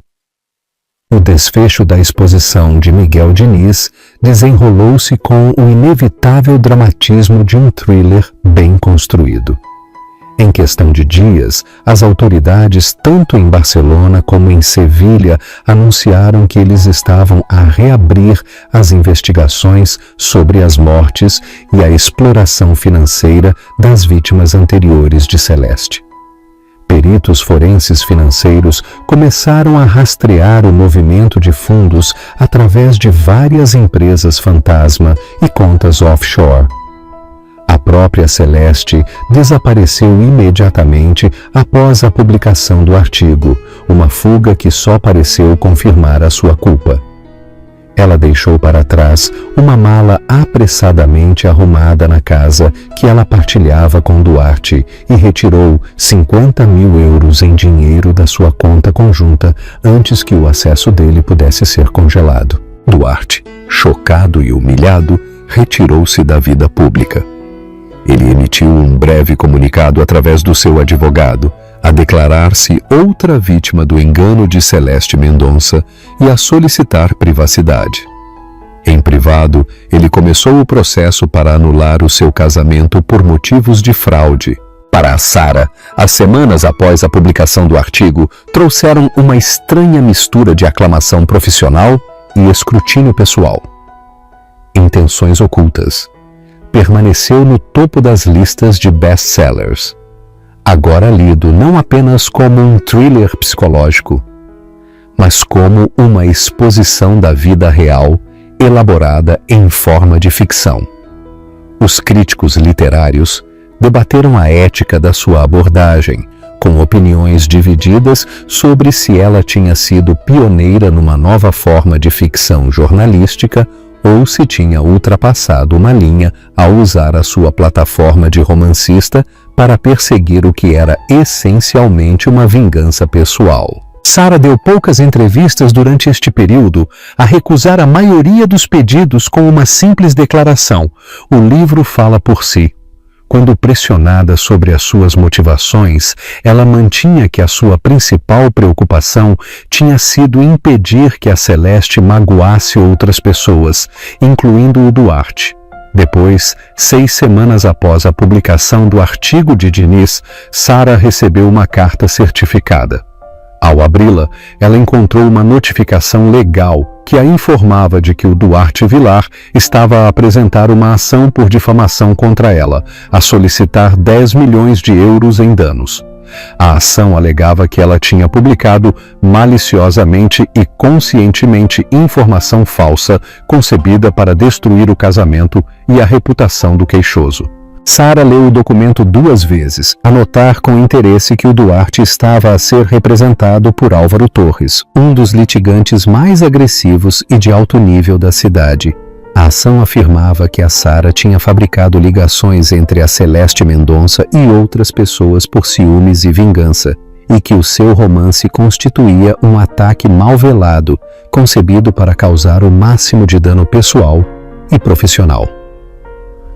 O desfecho da exposição de Miguel Diniz desenrolou-se com o inevitável dramatismo de um thriller bem construído. Em questão de dias, as autoridades, tanto em Barcelona como em Sevilha, anunciaram que eles estavam a reabrir as investigações sobre as mortes e a exploração financeira das vítimas anteriores de Celeste. Peritos forenses financeiros começaram a rastrear o movimento de fundos através de várias empresas fantasma e contas offshore. A própria Celeste desapareceu imediatamente após a publicação do artigo, uma fuga que só pareceu confirmar a sua culpa. Ela deixou para trás uma mala apressadamente arrumada na casa que ela partilhava com Duarte e retirou 50.000 euros em dinheiro da sua conta conjunta antes que o acesso dele pudesse ser congelado. Duarte, chocado e humilhado, retirou-se da vida pública. Ele emitiu um breve comunicado através do seu advogado, a declarar-se outra vítima do engano de Celeste Mendonça e a solicitar privacidade. Em privado, ele começou o processo para anular o seu casamento por motivos de fraude. Para a Sara, as semanas após a publicação do artigo trouxeram uma estranha mistura de aclamação profissional e escrutínio pessoal. Intenções ocultas. Permaneceu no topo das listas de best-sellers. agora lido não apenas como um thriller psicológico, mas como uma exposição da vida real elaborada em forma de ficção. Os críticos literários debateram a ética da sua abordagem, com opiniões divididas sobre se ela tinha sido pioneira numa nova forma de ficção jornalística ou se tinha ultrapassado uma linha ao usar a sua plataforma de romancista para perseguir o que era essencialmente uma vingança pessoal. Sarah deu poucas entrevistas durante este período a recusar a maioria dos pedidos com uma simples declaração: o livro fala por si. Quando pressionada sobre as suas motivações, ela mantinha que a sua principal preocupação tinha sido impedir que a Celeste magoasse outras pessoas, incluindo o Duarte. Depois, 6 semanas após a publicação do artigo de Diniz, Sarah recebeu uma carta certificada. Ao abri-la, ela encontrou uma notificação legal que a informava de que o Duarte Vilar estava a apresentar uma ação por difamação contra ela, a solicitar 10 milhões de euros em danos. A ação alegava que ela tinha publicado maliciosamente e conscientemente informação falsa concebida para destruir o casamento e a reputação do queixoso. Sarah leu o documento 2 vezes, a notar com interesse que o Duarte estava a ser representado por Álvaro Torres, um dos litigantes mais agressivos e de alto nível da cidade. A ação afirmava que a Sarah tinha fabricado ligações entre a Celeste Mendonça e outras pessoas por ciúmes e vingança, e que o seu romance constituía um ataque mal velado, concebido para causar o máximo de dano pessoal e profissional.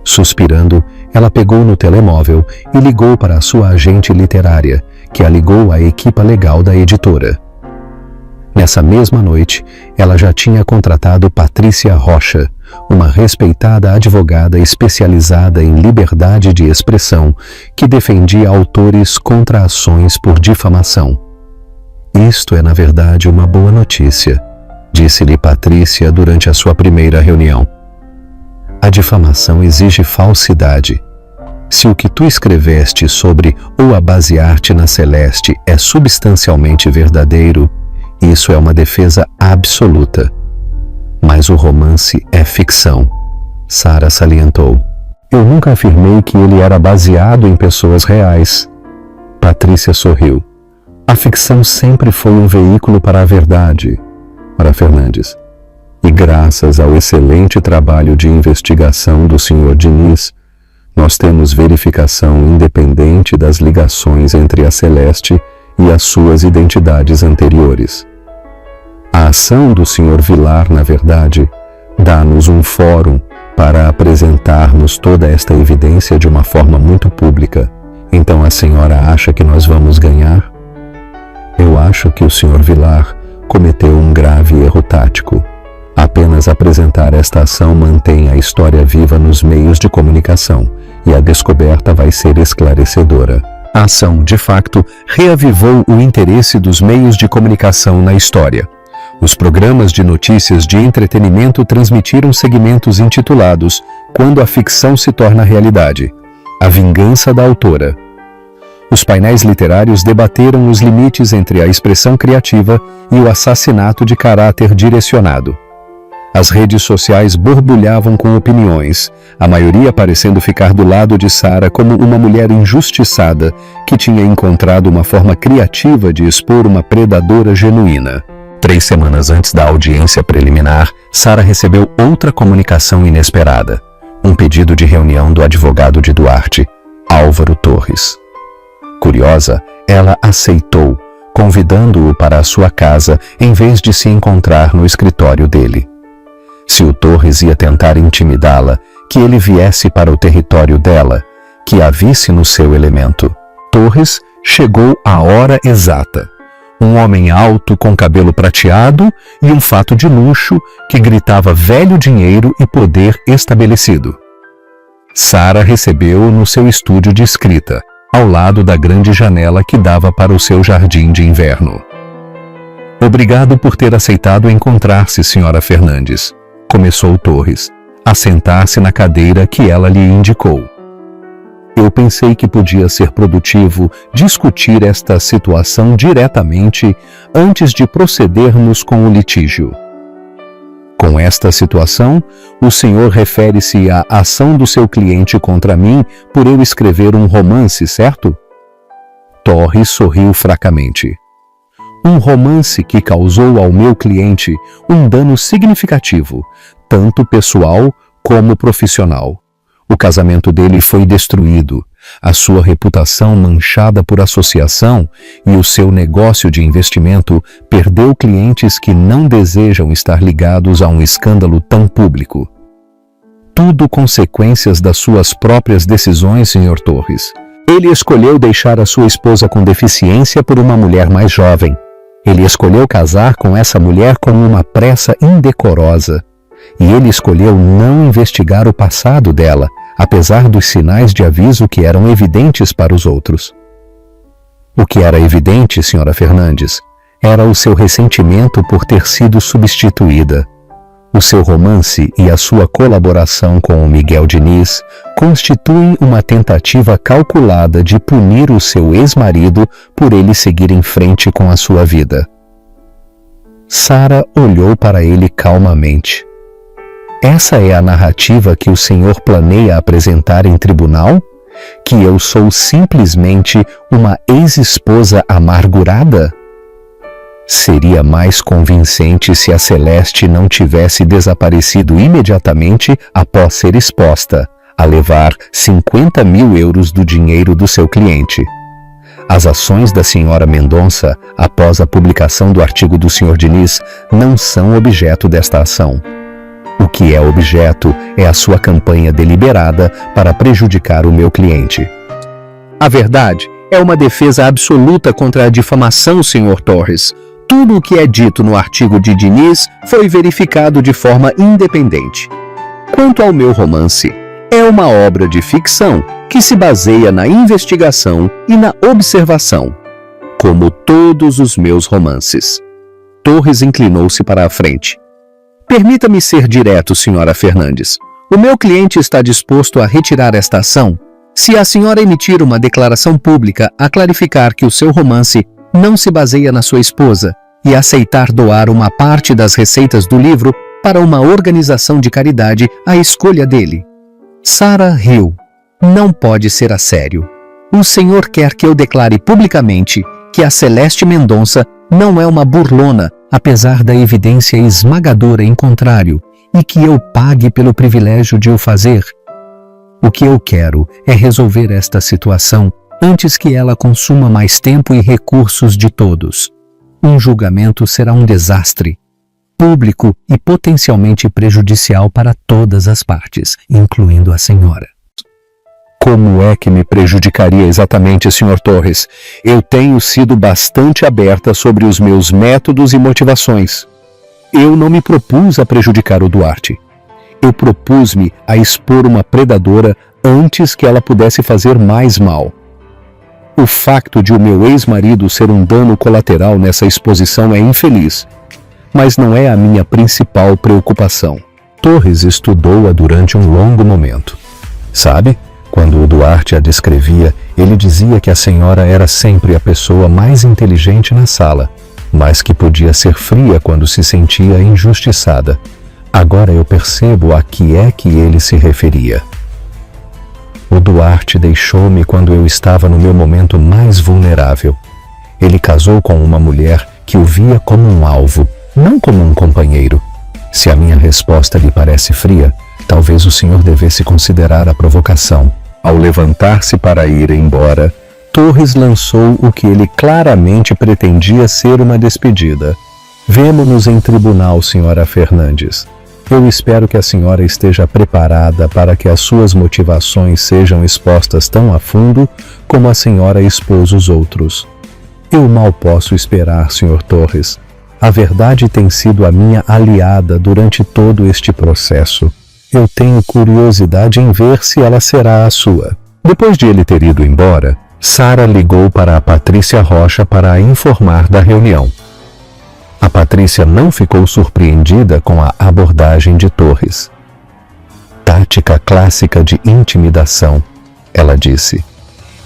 Suspirando, ela pegou no telemóvel e ligou para a sua agente literária, que a ligou à equipa legal da editora. Nessa mesma noite, ela já tinha contratado Patrícia Rocha, uma respeitada advogada especializada em liberdade de expressão que defendia autores contra ações por difamação. Isto é, na verdade, uma boa notícia, disse-lhe Patrícia durante a sua primeira reunião. A difamação exige falsidade. Se o que tu escreveste sobre ou a basear-te na Celeste é substancialmente verdadeiro, isso é uma defesa absoluta. Mas o romance é ficção, Sarah salientou. Eu nunca afirmei que ele era baseado em pessoas reais. Patrícia sorriu. A ficção sempre foi um veículo para a verdade, para Fernandes. E graças ao excelente trabalho de investigação do Sr. Diniz, nós temos verificação independente das ligações entre a Celeste e as suas identidades anteriores. A ação do Sr. Vilar, na verdade, dá-nos um fórum para apresentarmos toda esta evidência de uma forma muito pública. Então a senhora acha que nós vamos ganhar? Eu acho que o Sr. Vilar cometeu um grave erro tático. Apenas apresentar esta ação mantém a história viva nos meios de comunicação e a descoberta vai ser esclarecedora. A ação, de facto, reavivou o interesse dos meios de comunicação na história. Os programas de notícias de entretenimento transmitiram segmentos intitulados Quando a ficção se torna realidade, a vingança da autora. Os painéis literários debateram os limites entre a expressão criativa e o assassinato de caráter direcionado. As redes sociais borbulhavam com opiniões, a maioria parecendo ficar do lado de Sarah como uma mulher injustiçada que tinha encontrado uma forma criativa de expor uma predadora genuína. 3 semanas antes da audiência preliminar, Sarah recebeu outra comunicação inesperada, um pedido de reunião do advogado de Duarte, Álvaro Torres. Curiosa, ela aceitou, convidando-o para a sua casa em vez de se encontrar no escritório dele. Se o Torres ia tentar intimidá-la, que ele viesse para o território dela, que a visse no seu elemento. Torres chegou à hora exata. Um homem alto com cabelo prateado e um fato de luxo que gritava velho dinheiro e poder estabelecido. Sarah recebeu-o no seu estúdio de escrita, ao lado da grande janela que dava para o seu jardim de inverno. Obrigado por ter aceitado encontrar-se, Sra. Fernandes, começou Torres, a sentar-se na cadeira que ela lhe indicou. Eu pensei que podia ser produtivo discutir esta situação diretamente antes de procedermos com o litígio. Com esta situação, o senhor refere-se à ação do seu cliente contra mim por eu escrever um romance, certo? Torres sorriu fracamente. Um romance que causou ao meu cliente um dano significativo, tanto pessoal como profissional. O casamento dele foi destruído, a sua reputação manchada por associação e o seu negócio de investimento perdeu clientes que não desejam estar ligados a um escândalo tão público. Tudo consequências das suas próprias decisões, Sr. Torres. Ele escolheu deixar a sua esposa com deficiência por uma mulher mais jovem. Ele escolheu casar com essa mulher com uma pressa indecorosa. E ele escolheu não investigar o passado dela, apesar dos sinais de aviso que eram evidentes para os outros. O que era evidente, Sra. Fernandes, era o seu ressentimento por ter sido substituída. O seu romance e a sua colaboração com o Miguel Diniz constituem uma tentativa calculada de punir o seu ex-marido por ele seguir em frente com a sua vida. Sara olhou para ele calmamente. Essa é a narrativa que o senhor planeia apresentar em tribunal? Que eu sou simplesmente uma ex-esposa amargurada? Seria mais convincente se a Celeste não tivesse desaparecido imediatamente após ser exposta, a levar 50 mil euros do dinheiro do seu cliente. As ações da senhora Mendonça, após a publicação do artigo do Sr. Diniz, não são objeto desta ação. O que é objeto é a sua campanha deliberada para prejudicar o meu cliente. A verdade é uma defesa absoluta contra a difamação, Sr. Torres. Tudo o que é dito no artigo de Diniz foi verificado de forma independente. Quanto ao meu romance, é uma obra de ficção que se baseia na investigação e na observação, como todos os meus romances. Torres inclinou-se para a frente. Permita-me ser direto, Sra. Fernandes. O meu cliente está disposto a retirar esta ação se a senhora emitir uma declaração pública a clarificar que o seu romance não se baseia na sua esposa e aceitar doar uma parte das receitas do livro para uma organização de caridade à escolha dele. Sara riu. Não pode ser a sério. O senhor quer que eu declare publicamente que a Celeste Mendonça não é uma burlona, apesar da evidência esmagadora em contrário, e que eu pague pelo privilégio de o fazer? O que eu quero é resolver esta situação antes que ela consuma mais tempo e recursos de todos. Um julgamento será um desastre, público e potencialmente prejudicial para todas as partes, incluindo a senhora. Como é que me prejudicaria exatamente, Sr. Torres? Eu tenho sido bastante aberta sobre os meus métodos e motivações. Eu não me propus a prejudicar o Duarte. Eu propus-me a expor uma predadora antes que ela pudesse fazer mais mal. O facto de o meu ex-marido ser um dano colateral nessa exposição é infeliz, mas não é a minha principal preocupação. Torres estudou-a durante um longo momento. Sabe? Quando o Duarte a descrevia, ele dizia que a senhora era sempre a pessoa mais inteligente na sala, mas que podia ser fria quando se sentia injustiçada. Agora eu percebo a que é que ele se referia. O Duarte deixou-me quando eu estava no meu momento mais vulnerável. Ele casou com uma mulher que o via como um alvo, não como um companheiro. Se a minha resposta lhe parece fria, talvez o senhor devesse considerar a provocação. Ao levantar-se para ir embora, Torres lançou o que ele claramente pretendia ser uma despedida. Vemo-nos em tribunal, Sra. Fernandes. Eu espero que a senhora esteja preparada para que as suas motivações sejam expostas tão a fundo como a senhora expôs os outros. Eu mal posso esperar, Sr. Torres. A verdade tem sido a minha aliada durante todo este processo. Eu tenho curiosidade em ver se ela será a sua. Depois de ele ter ido embora, Sara ligou para a Patrícia Rocha para a informar da reunião. A Patrícia não ficou surpreendida com a abordagem de Torres. Tática clássica de intimidação. ela disse.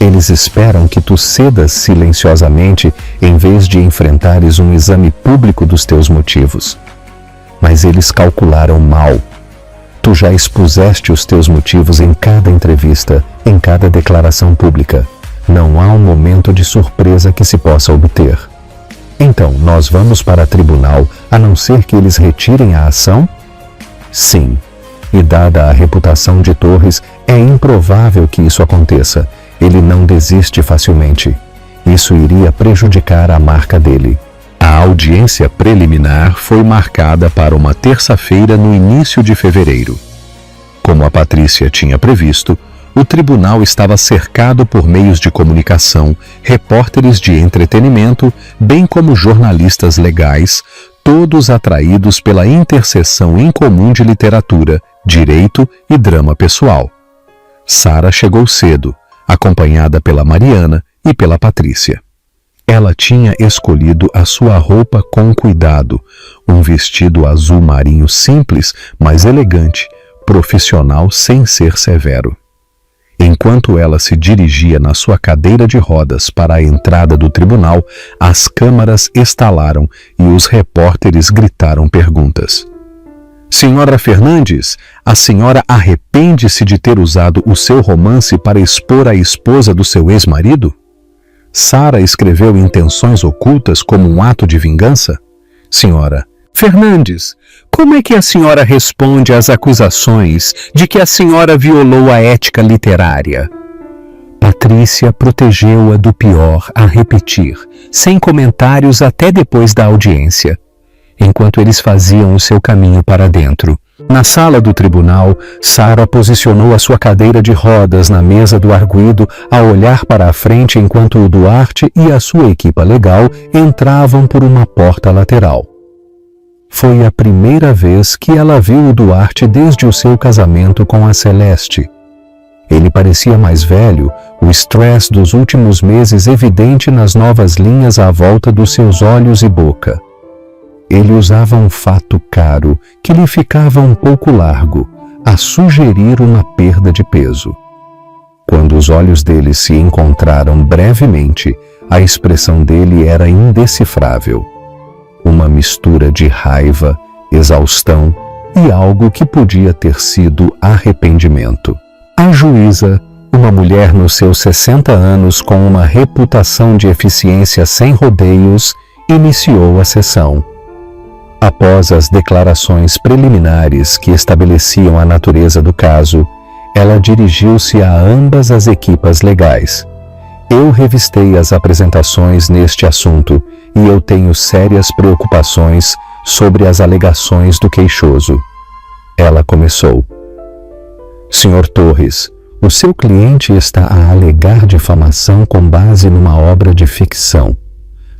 Eles esperam que tu cedas silenciosamente em vez de enfrentares um exame público dos teus motivos. Mas eles calcularam mal. Tu já expuseste os teus motivos em cada entrevista, em cada declaração pública. Não há um momento de surpresa que se possa obter. Então, nós vamos para tribunal, a não ser que eles retirem a ação? Sim. E dada a reputação de Torres, é improvável que isso aconteça. Ele não desiste facilmente. Isso iria prejudicar a marca dele. A audiência preliminar foi marcada para uma terça-feira no início de fevereiro. Como a Patrícia tinha previsto, o tribunal estava cercado por meios de comunicação, repórteres de entretenimento, bem como jornalistas legais, todos atraídos pela interseção incomum de literatura, direito e drama pessoal. Sara chegou cedo, acompanhada pela Mariana e pela Patrícia. Ela tinha escolhido a sua roupa com cuidado, um vestido azul marinho simples, mas elegante, profissional sem ser severo. Enquanto ela se dirigia na sua cadeira de rodas para a entrada do tribunal, as câmaras estalaram e os repórteres gritaram perguntas. Senhora Fernandes, a senhora arrepende-se de ter usado o seu romance para expor a esposa do seu ex-marido? Sara escreveu intenções ocultas como um ato de vingança? Senhora Fernandes, como é que a senhora responde às acusações de que a senhora violou a ética literária? Patrícia protegeu-a do pior a repetir, sem comentários até depois da audiência, enquanto eles faziam o seu caminho para dentro. Na sala do tribunal, Sara posicionou a sua cadeira de rodas na mesa do arguido a olhar para a frente enquanto o Duarte e a sua equipa legal entravam por uma porta lateral. Foi a primeira vez que ela viu o Duarte desde o seu casamento com a Celeste. Ele parecia mais velho, o estresse dos últimos meses evidente nas novas linhas à volta dos seus olhos e boca. Ele usava um fato caro que lhe ficava um pouco largo, a sugerir uma perda de peso. Quando os olhos dele se encontraram brevemente, a expressão dele era indecifrável. Uma mistura de raiva, exaustão e algo que podia ter sido arrependimento. A juíza, uma mulher nos seus 60 anos com uma reputação de eficiência sem rodeios, iniciou a sessão. Após as declarações preliminares que estabeleciam a natureza do caso, ela dirigiu-se a ambas as equipas legais. Eu revistei as apresentações neste assunto e eu tenho sérias preocupações sobre as alegações do queixoso. Ela começou. Sr. Torres, o seu cliente está a alegar difamação com base numa obra de ficção.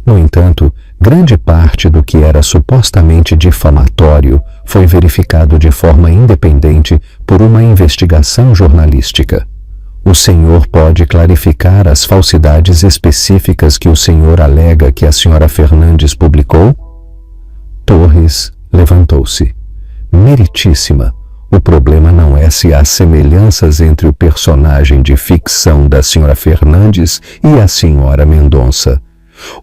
No entanto, grande parte do que era supostamente difamatório foi verificado de forma independente por uma investigação jornalística. O senhor pode clarificar as falsidades específicas que o senhor alega que a senhora Fernandes publicou? Torres levantou-se. Meritíssima, o problema não é se há semelhanças entre o personagem de ficção da senhora Fernandes e a senhora Mendonça.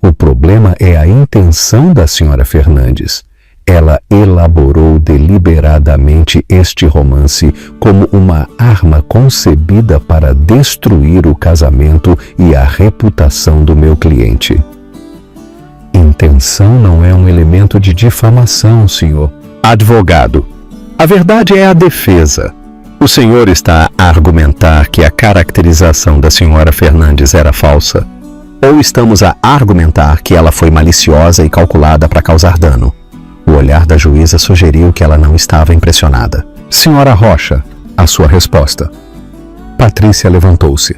O problema é a intenção da senhora Fernandes. Ela elaborou deliberadamente este romance como uma arma concebida para destruir o casamento e a reputação do meu cliente. Intenção não é um elemento de difamação, senhor. Advogado, a verdade é a defesa. O senhor está a argumentar que a caracterização da senhora Fernandes era falsa? Ou estamos a argumentar que ela foi maliciosa e calculada para causar dano? O olhar da juíza sugeriu que ela não estava impressionada. Senhora Rocha, a sua resposta. Patrícia levantou-se.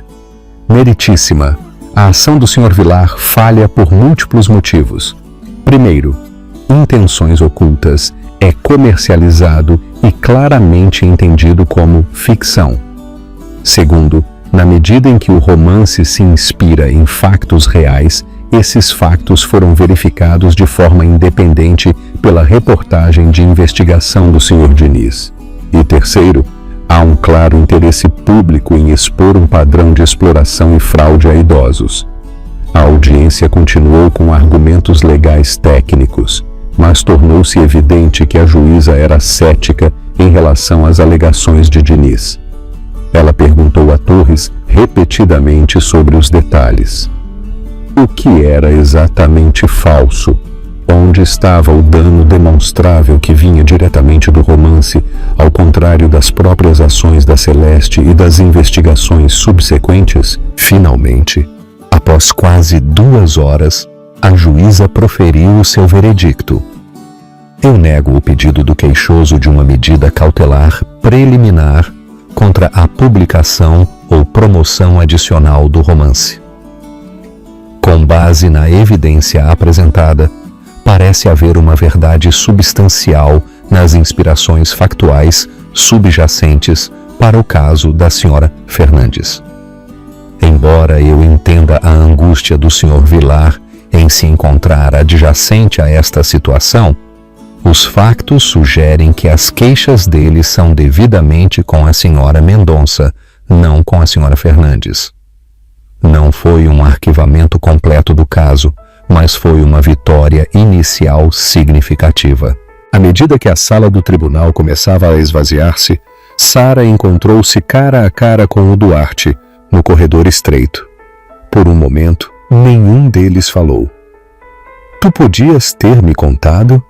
Meritíssima, a ação do Sr. Vilar falha por múltiplos motivos. Primeiro, intenções ocultas é comercializado e claramente entendido como ficção. Segundo, na medida em que o romance se inspira em factos reais, esses factos foram verificados de forma independente pela reportagem de investigação do Sr. Diniz. E terceiro, Há um claro interesse público em expor um padrão de exploração e fraude a idosos. A audiência continuou com argumentos legais técnicos, mas tornou-se evidente que a juíza era cética em relação às alegações de Diniz. Ela perguntou a Torres repetidamente sobre os detalhes. O que era exatamente falso? Onde estava o dano demonstrável que vinha diretamente do romance, ao contrário das próprias ações da Celeste e das investigações subsequentes? Finalmente, após quase 2 horas, a juíza proferiu o seu veredicto. Eu nego o pedido do queixoso de uma medida cautelar preliminar contra a publicação ou promoção adicional do romance. Com base na evidência apresentada, parece haver uma verdade substancial nas inspirações factuais subjacentes para o caso da Sra. Fernandes. Embora eu entenda a angústia do Sr. Vilar em se encontrar adjacente a esta situação, os factos sugerem que as queixas dele são devidamente com a Sra. Mendonça, não com a Sra. Fernandes. Não foi um arquivamento completo do caso, mas foi uma vitória inicial significativa. À medida que a sala do tribunal começava a esvaziar-se, Sara encontrou-se cara a cara com o Duarte, no corredor estreito. Por um momento, nenhum deles falou. Tu podias ter me contado?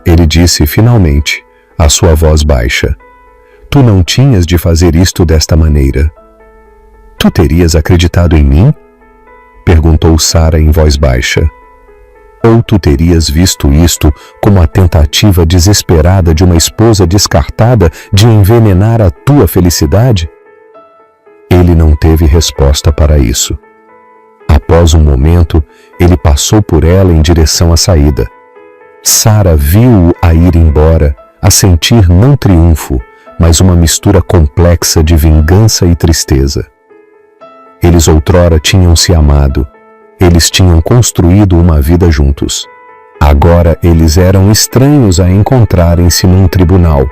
Ele disse finalmente, a sua voz baixa. Tu não tinhas de fazer isto desta maneira. Tu terias acreditado em mim? Perguntou Sara em voz baixa. Ou tu terias visto isto como a tentativa desesperada de uma esposa descartada de envenenar a tua felicidade? Ele não teve resposta para isso. Após um momento, ele passou por ela em direção à saída. Sara viu-o a ir embora, a sentir não triunfo, mas uma mistura complexa de vingança e tristeza. Eles outrora tinham se amado. Eles tinham construído uma vida juntos. Agora eles eram estranhos a encontrarem-se num tribunal,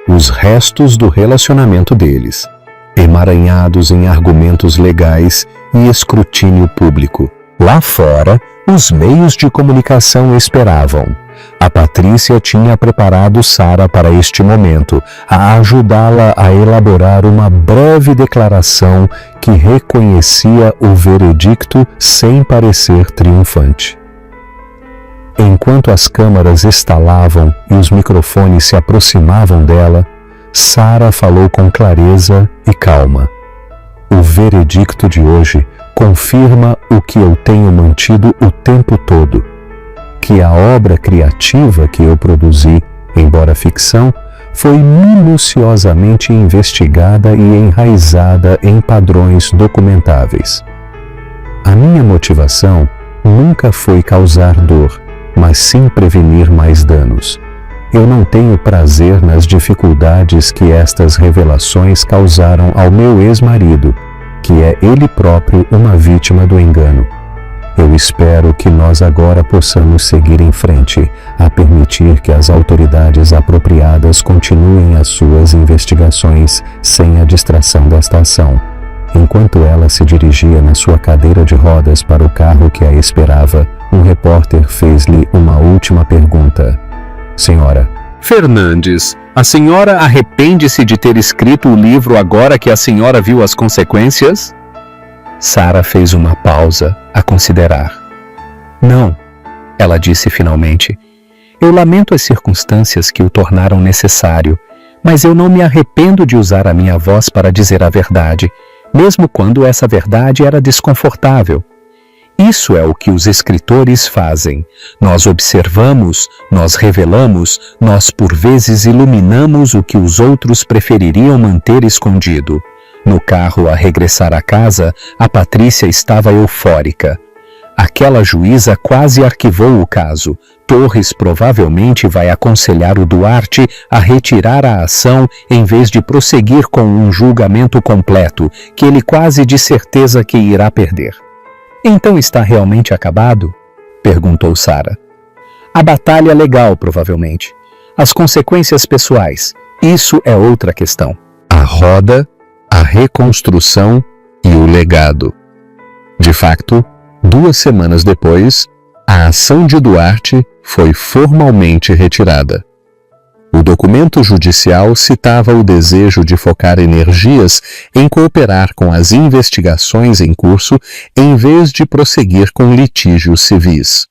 os restos do relacionamento deles, emaranhados em argumentos legais e escrutínio público. Lá fora, os meios de comunicação esperavam. A Patrícia tinha preparado Sara para este momento, a ajudá-la a elaborar uma breve declaração que reconhecia o veredicto sem parecer triunfante. Enquanto as câmaras estalavam e os microfones se aproximavam dela, Sara falou com clareza e calma. O veredicto de hoje confirma o que eu tenho mantido o tempo todo, que a obra criativa que eu produzi, embora ficção, foi minuciosamente investigada e enraizada em padrões documentáveis. A minha motivação nunca foi causar dor, mas sim prevenir mais danos. Eu não tenho prazer nas dificuldades que estas revelações causaram ao meu ex-marido, que é ele próprio uma vítima do engano. Eu espero que nós agora possamos seguir em frente, a permitir que as autoridades apropriadas continuem as suas investigações sem a distração desta ação. Enquanto ela se dirigia na sua cadeira de rodas para o carro que a esperava, um repórter fez-lhe uma última pergunta. Senhora Fernandes, a senhora arrepende-se de ter escrito o livro agora que a senhora viu as consequências? Sara fez uma pausa a considerar. Não, ela disse finalmente. Eu lamento as circunstâncias que o tornaram necessário, mas eu não me arrependo de usar a minha voz para dizer a verdade, mesmo quando essa verdade era desconfortável. Isso é o que os escritores fazem. Nós observamos, nós revelamos, nós por vezes iluminamos o que os outros prefeririam manter escondido. No carro a regressar à casa, a Patrícia estava eufórica. Aquela juíza quase arquivou o caso. Torres provavelmente vai aconselhar o Duarte a retirar a ação em vez de prosseguir com um julgamento completo, que ele quase de certeza que irá perder. Então está realmente acabado? Perguntou Sara. A batalha legal, provavelmente. As consequências pessoais, isso é outra questão. a roda, a reconstrução e o legado. De facto, 2 semanas depois, a ação de Duarte foi formalmente retirada. O documento judicial citava o desejo de focar energias em cooperar com as investigações em curso em vez de prosseguir com litígios civis.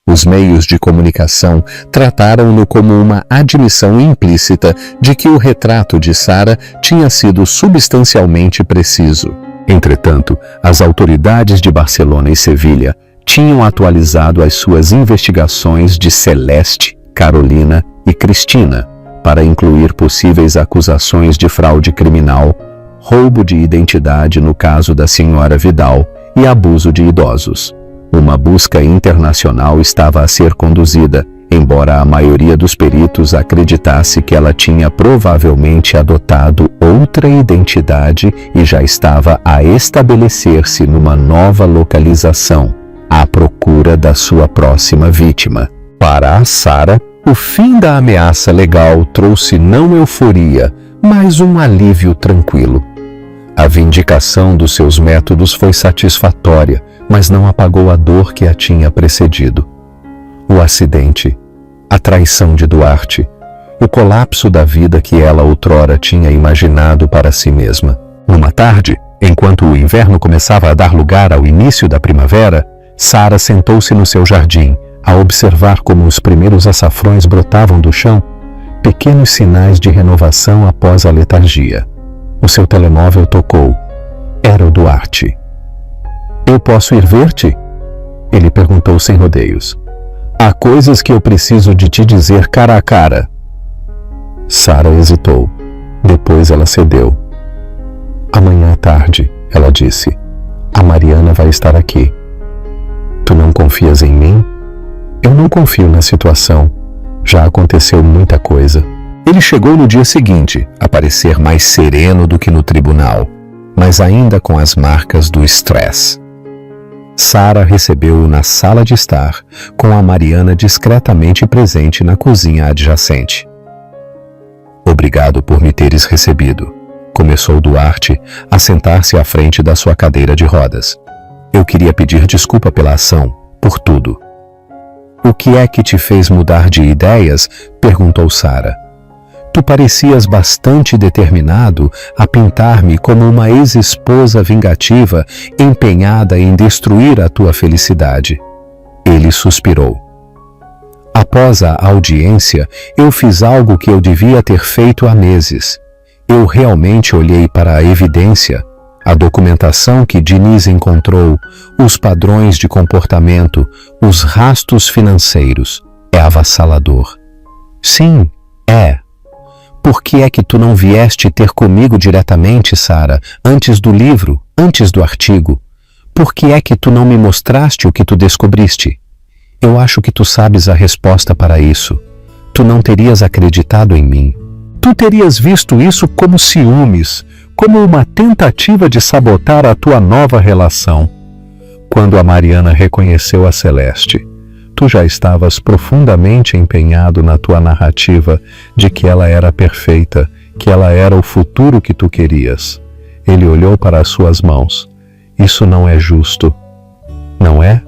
Os meios de comunicação trataram-no como uma admissão implícita de que o retrato de Sara tinha sido substancialmente preciso. Entretanto, as autoridades de Barcelona e Sevilha tinham atualizado as suas investigações de Celeste, Carolina e Cristina para incluir possíveis acusações de fraude criminal, roubo de identidade no caso da senhora Vidal e abuso de idosos. Uma busca internacional estava a ser conduzida, embora a maioria dos peritos acreditasse que ela tinha provavelmente adotado outra identidade e já estava a estabelecer-se numa nova localização, à procura da sua próxima vítima. Para a Sara, o fim da ameaça legal trouxe não euforia, mas um alívio tranquilo. A vindicação dos seus métodos foi satisfatória, mas não apagou a dor que a tinha precedido. O acidente, a traição de Duarte, o colapso da vida que ela outrora tinha imaginado para si mesma. Numa tarde, enquanto o inverno começava a dar lugar ao início da primavera, Sara sentou-se no seu jardim, a observar como os primeiros açafrões brotavam do chão, pequenos sinais de renovação após a letargia. O seu telemóvel tocou. Era o Duarte. "Eu posso ir ver-te?" Ele perguntou sem rodeios. "Há coisas que eu preciso de te dizer cara a cara." Sara hesitou. Depois ela cedeu. "Amanhã à tarde," ela disse, "a Mariana vai estar aqui." "Tu não confias em mim?" "Eu não confio na situação. Já aconteceu muita coisa." Ele chegou no dia seguinte, a parecer mais sereno do que no tribunal, mas ainda com as marcas do estresse. Sara recebeu-o na sala de estar, com a Mariana discretamente presente na cozinha adjacente. "Obrigado por me teres recebido," começou Duarte a sentar-se à frente da sua cadeira de rodas. "Eu queria pedir desculpa pela ação, por tudo." "O que é que te fez mudar de ideias?" perguntou Sara. "Tu parecias bastante determinado a pintar-me como uma ex-esposa vingativa empenhada em destruir a tua felicidade." Ele suspirou. "Após a audiência, eu fiz algo que eu devia ter feito há meses. Eu realmente olhei para a evidência, a documentação que Diniz encontrou, os padrões de comportamento, os rastros financeiros. É avassalador." "Sim, é. Por que é que tu não vieste ter comigo diretamente, Sara, antes do livro, antes do artigo? Por que é que tu não me mostraste o que tu descobriste? Eu acho que tu sabes a resposta para isso. Tu não terias acreditado em mim. Tu terias visto isso como ciúmes, como uma tentativa de sabotar a tua nova relação. Quando a Mariana reconheceu a Celeste, tu já estavas profundamente empenhado na tua narrativa de que ela era perfeita, que ela era o futuro que tu querias." Ele olhou para as suas mãos. "Isso não é justo, não é?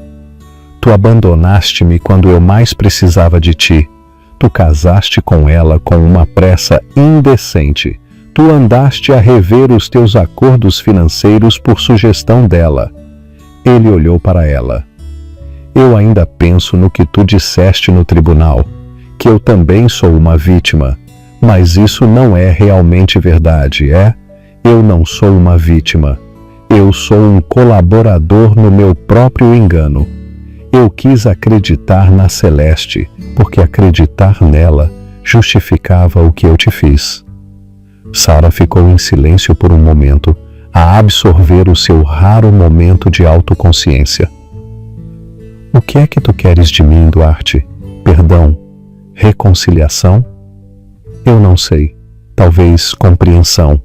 Tu abandonaste-me quando eu mais precisava de ti. Tu casaste com ela com uma pressa indecente. Tu andaste a rever os teus acordos financeiros por sugestão dela." Ele olhou para ela. "Eu ainda penso no que tu disseste no tribunal, que eu também sou uma vítima, mas isso não é realmente verdade, é? Eu não sou uma vítima. Eu sou um colaborador no meu próprio engano. Eu quis acreditar na Celeste, porque acreditar nela justificava o que eu te fiz." Sara ficou em silêncio por um momento, a absorver o seu raro momento de autoconsciência. "O que é que tu queres de mim, Duarte? Perdão? Reconciliação? Eu não sei. Talvez compreensão.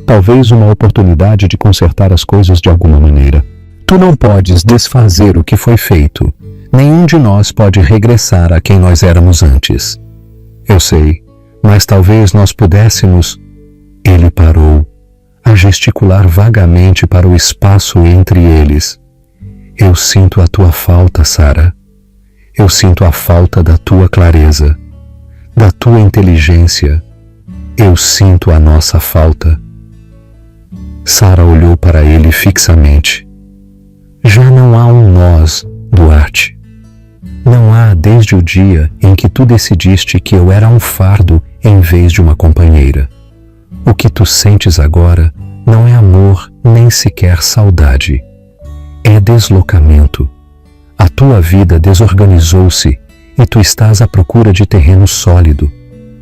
Talvez uma oportunidade de consertar as coisas de alguma maneira. Tu não podes desfazer o que foi feito. Nenhum de nós pode regressar a quem nós éramos antes. Eu sei, mas talvez nós pudéssemos..." Ele parou, a gesticular vagamente para o espaço entre eles. Eu sinto a tua falta, Sara. Eu sinto a falta da tua clareza, da tua inteligência. Eu sinto a nossa falta. Sara olhou para ele fixamente. Já não há um nós, Duarte. Não há desde o dia em que tu decidiste que eu era um fardo em vez de uma companheira. O que tu sentes agora não é amor nem sequer saudade. É deslocamento. A tua vida desorganizou-se e tu estás à procura de terreno sólido,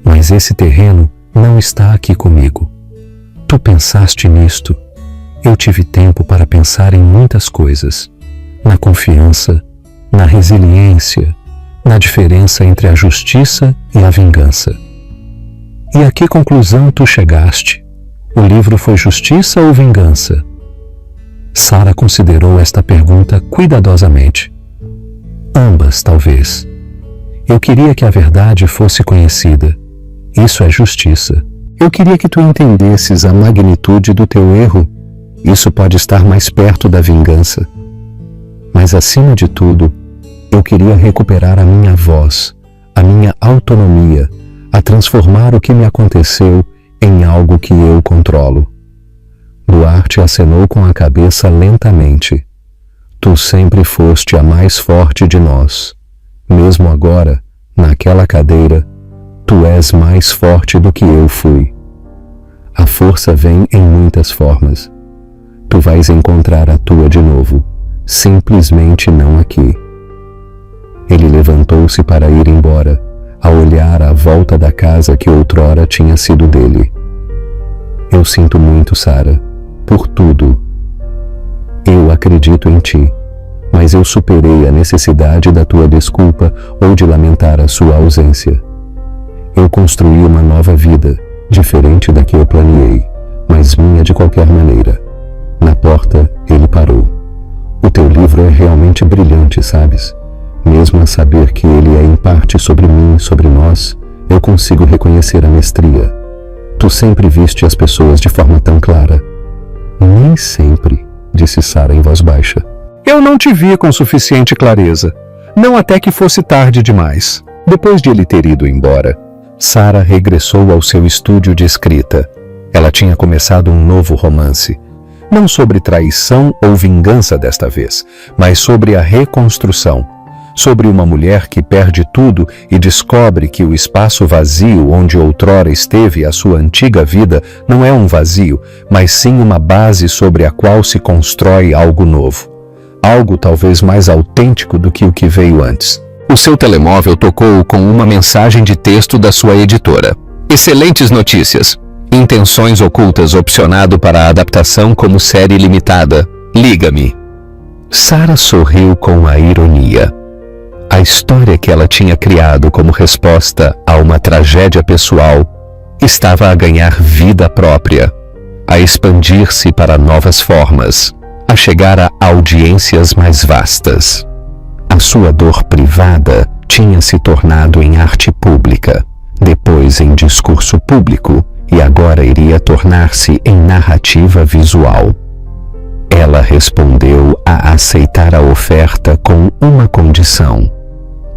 mas esse terreno não está aqui comigo. Tu pensaste nisto. Eu tive tempo para pensar em muitas coisas. Na confiança, na resiliência, na diferença entre a justiça e a vingança. E a que conclusão tu chegaste? O livro foi justiça ou vingança? Sara considerou esta pergunta cuidadosamente. Ambas, talvez. Eu queria que a verdade fosse conhecida. Isso é justiça. Eu queria que tu entendesses a magnitude do teu erro. Isso pode estar mais perto da vingança. Mas, acima de tudo, eu queria recuperar a minha voz, a minha autonomia, a transformar o que me aconteceu em algo que eu controlo. Duarte acenou com a cabeça lentamente. Tu sempre foste a mais forte de nós. Mesmo agora, naquela cadeira, tu és mais forte do que eu fui. A força vem em muitas formas. Tu vais encontrar a tua de novo, simplesmente não aqui. Ele levantou-se para ir embora, a olhar à volta da casa que outrora tinha sido dele. Eu sinto muito, Sara, por tudo. Eu acredito em ti, mas eu superei a necessidade da tua desculpa ou de lamentar a sua ausência. Eu construí uma nova vida, diferente da que eu planeei, mas minha de qualquer maneira. Na porta, ele parou. O teu livro é realmente brilhante, sabes? Mesmo a saber que ele é em parte sobre mim e sobre nós, eu consigo reconhecer a mestria. Tu sempre viste as pessoas de forma tão clara. Nem sempre, disse Sara em voz baixa. Eu não te vi com suficiente clareza. Não até que fosse tarde demais. Depois de ele ter ido embora, Sara regressou ao seu estúdio de escrita. Ela tinha começado um novo romance. Não sobre traição ou vingança desta vez, mas sobre a reconstrução. Sobre uma mulher que perde tudo e descobre que o espaço vazio onde outrora esteve a sua antiga vida não é um vazio, mas sim uma base sobre a qual se constrói algo novo. Algo talvez mais autêntico do que o que veio antes. O seu telemóvel tocou com uma mensagem de texto da sua editora. Excelentes notícias. Intenções Ocultas opcionado para a adaptação como série limitada. Liga-me. Sara sorriu com a ironia. A história que ela tinha criado como resposta a uma tragédia pessoal estava a ganhar vida própria, a expandir-se para novas formas, a chegar a audiências mais vastas. A sua dor privada tinha se tornado em arte pública, depois em discurso público e agora iria tornar-se em narrativa visual. Ela respondeu a aceitar a oferta com uma condição: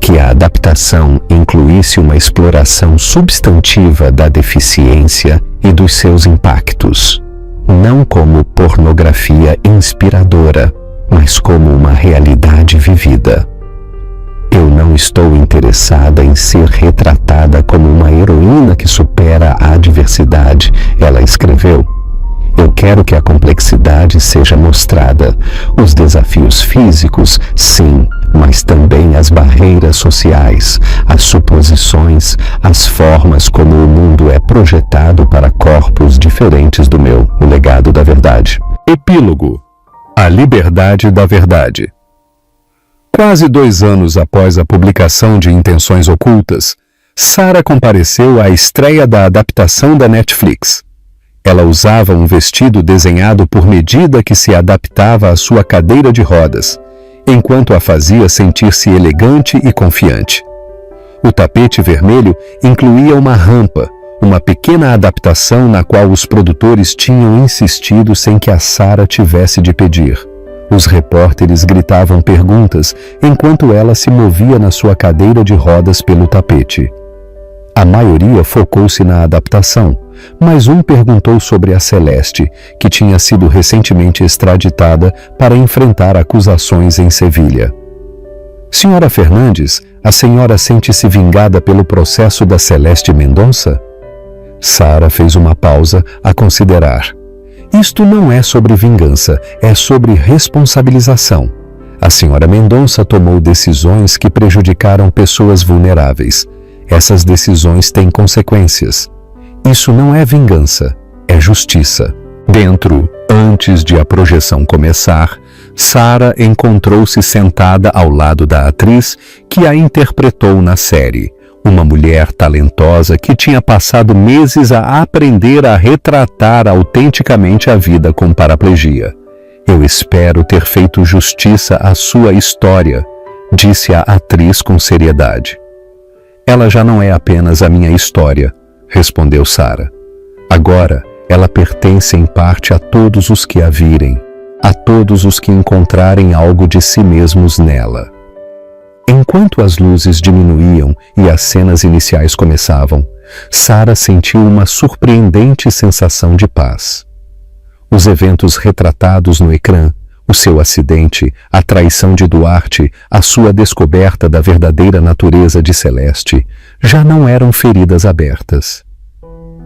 que a adaptação incluísse uma exploração substantiva da deficiência e dos seus impactos, não como pornografia inspiradora, mas como uma realidade vivida. Eu não estou interessada em ser retratada como uma heroína que supera a adversidade, ela escreveu. Eu quero que a complexidade seja mostrada, os desafios físicos, sim, mas também as barreiras sociais, as suposições, as formas como o mundo é projetado para corpos diferentes do meu, o legado da verdade. Epílogo: A liberdade da verdade. Quase 2 anos após a publicação de Intenções Ocultas, Sara compareceu à estreia da adaptação da Netflix. Ela usava um vestido desenhado por medida que se adaptava à sua cadeira de rodas, enquanto a fazia sentir-se elegante e confiante. O tapete vermelho incluía uma rampa, uma pequena adaptação na qual os produtores tinham insistido sem que a Sarah tivesse de pedir. Os repórteres gritavam perguntas enquanto ela se movia na sua cadeira de rodas pelo tapete. A maioria focou-se na adaptação, mas um perguntou sobre a Celeste, que tinha sido recentemente extraditada para enfrentar acusações em Sevilha. Senhora Fernandes, a senhora sente-se vingada pelo processo da Celeste Mendonça? Sarah fez uma pausa a considerar. Isto não é sobre vingança, é sobre responsabilização. A senhora Mendonça tomou decisões que prejudicaram pessoas vulneráveis. Essas decisões têm consequências. Isso não é vingança, é justiça. Antes de a projeção começar, Sarah encontrou-se sentada ao lado da atriz que a interpretou na série, uma mulher talentosa que tinha passado meses a aprender a retratar autenticamente a vida com paraplegia. Eu espero ter feito justiça à sua história, disse a atriz com seriedade. Ela já não é apenas a minha história, respondeu Sarah. Agora, ela pertence em parte a todos os que a virem, a todos os que encontrarem algo de si mesmos nela. Enquanto as luzes diminuíam e as cenas iniciais começavam, Sarah sentiu uma surpreendente sensação de paz. Os eventos retratados no ecrã, o seu acidente, a traição de Duarte, a sua descoberta da verdadeira natureza de Celeste, já não eram feridas abertas.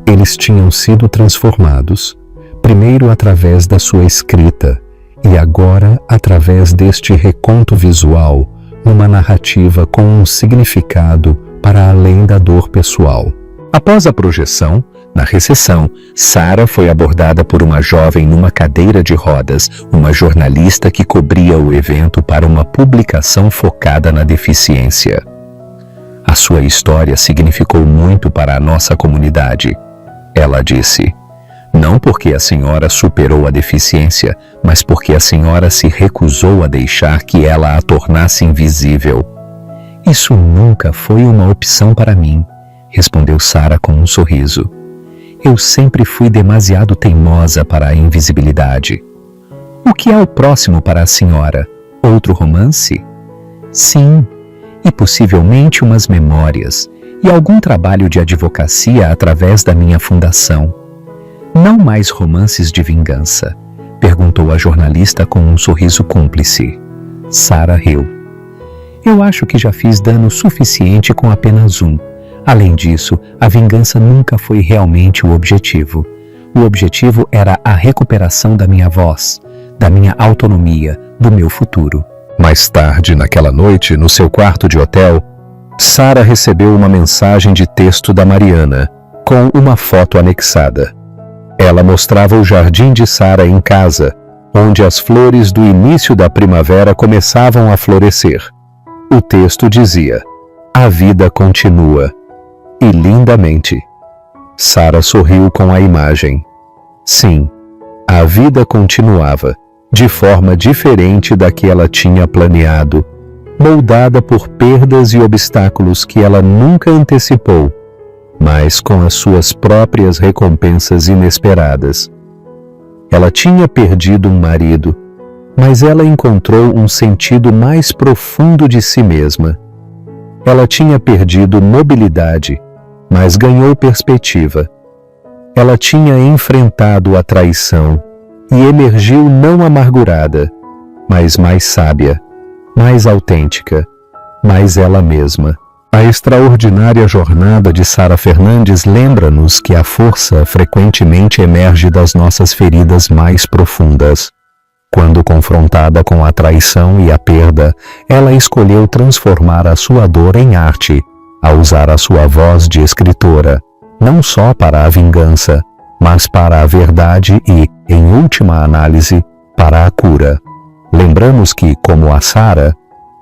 Eles tinham sido transformados, primeiro através da sua escrita e agora através deste reconto visual, numa narrativa com um significado para além da dor pessoal. Após a projeção, na recepção, Sarah foi abordada por uma jovem numa cadeira de rodas, uma jornalista que cobria o evento para uma publicação focada na deficiência. A sua história significou muito para a nossa comunidade, ela disse. Não porque a senhora superou a deficiência, mas porque a senhora se recusou a deixar que ela a tornasse invisível. Isso nunca foi uma opção para mim, respondeu Sarah com um sorriso. Eu sempre fui demasiado teimosa para a invisibilidade. O que é o próximo para a senhora? Outro romance? Sim, e possivelmente umas memórias e algum trabalho de advocacia através da minha fundação. Não mais romances de vingança? Perguntou a jornalista com um sorriso cúmplice. Sarah riu. Eu acho que já fiz dano suficiente com apenas um. Além disso, a vingança nunca foi realmente o objetivo. O objetivo era a recuperação da minha voz, da minha autonomia, do meu futuro. Mais tarde, naquela noite, no seu quarto de hotel, Sarah recebeu uma mensagem de texto da Mariana, com uma foto anexada. Ela mostrava o jardim de Sarah em casa, onde as flores do início da primavera começavam a florescer. O texto dizia: "A vida continua." E lindamente. Sarah sorriu com a imagem. Sim, a vida continuava, de forma diferente da que ela tinha planeado, moldada por perdas e obstáculos que ela nunca antecipou, mas com as suas próprias recompensas inesperadas. Ela tinha perdido um marido, mas ela encontrou um sentido mais profundo de si mesma. Ela tinha perdido mobilidade, mas ganhou perspectiva. Ela tinha enfrentado a traição e emergiu não amargurada, mas mais sábia, mais autêntica, mais ela mesma. A extraordinária jornada de Sarah Fernandes lembra-nos que a força frequentemente emerge das nossas feridas mais profundas. Quando confrontada com a traição e a perda, ela escolheu transformar a sua dor em arte, a usar a sua voz de escritora, não só para a vingança, mas para a verdade e, em última análise, para a cura. Lembramos que, como a Sarah,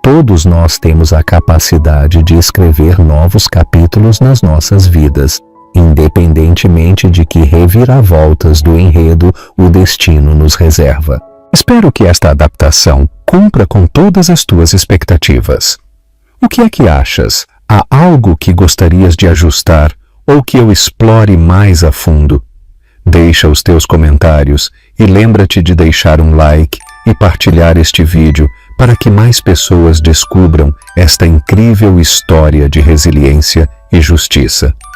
todos nós temos a capacidade de escrever novos capítulos nas nossas vidas, independentemente de que reviravoltas do enredo o destino nos reserva. Espero que esta adaptação cumpra com todas as tuas expectativas. O que é que achas? Há algo que gostarias de ajustar ou que eu explore mais a fundo? Deixa os teus comentários e lembra-te de deixar um like e partilhar este vídeo para que mais pessoas descubram esta incrível história de resiliência e justiça.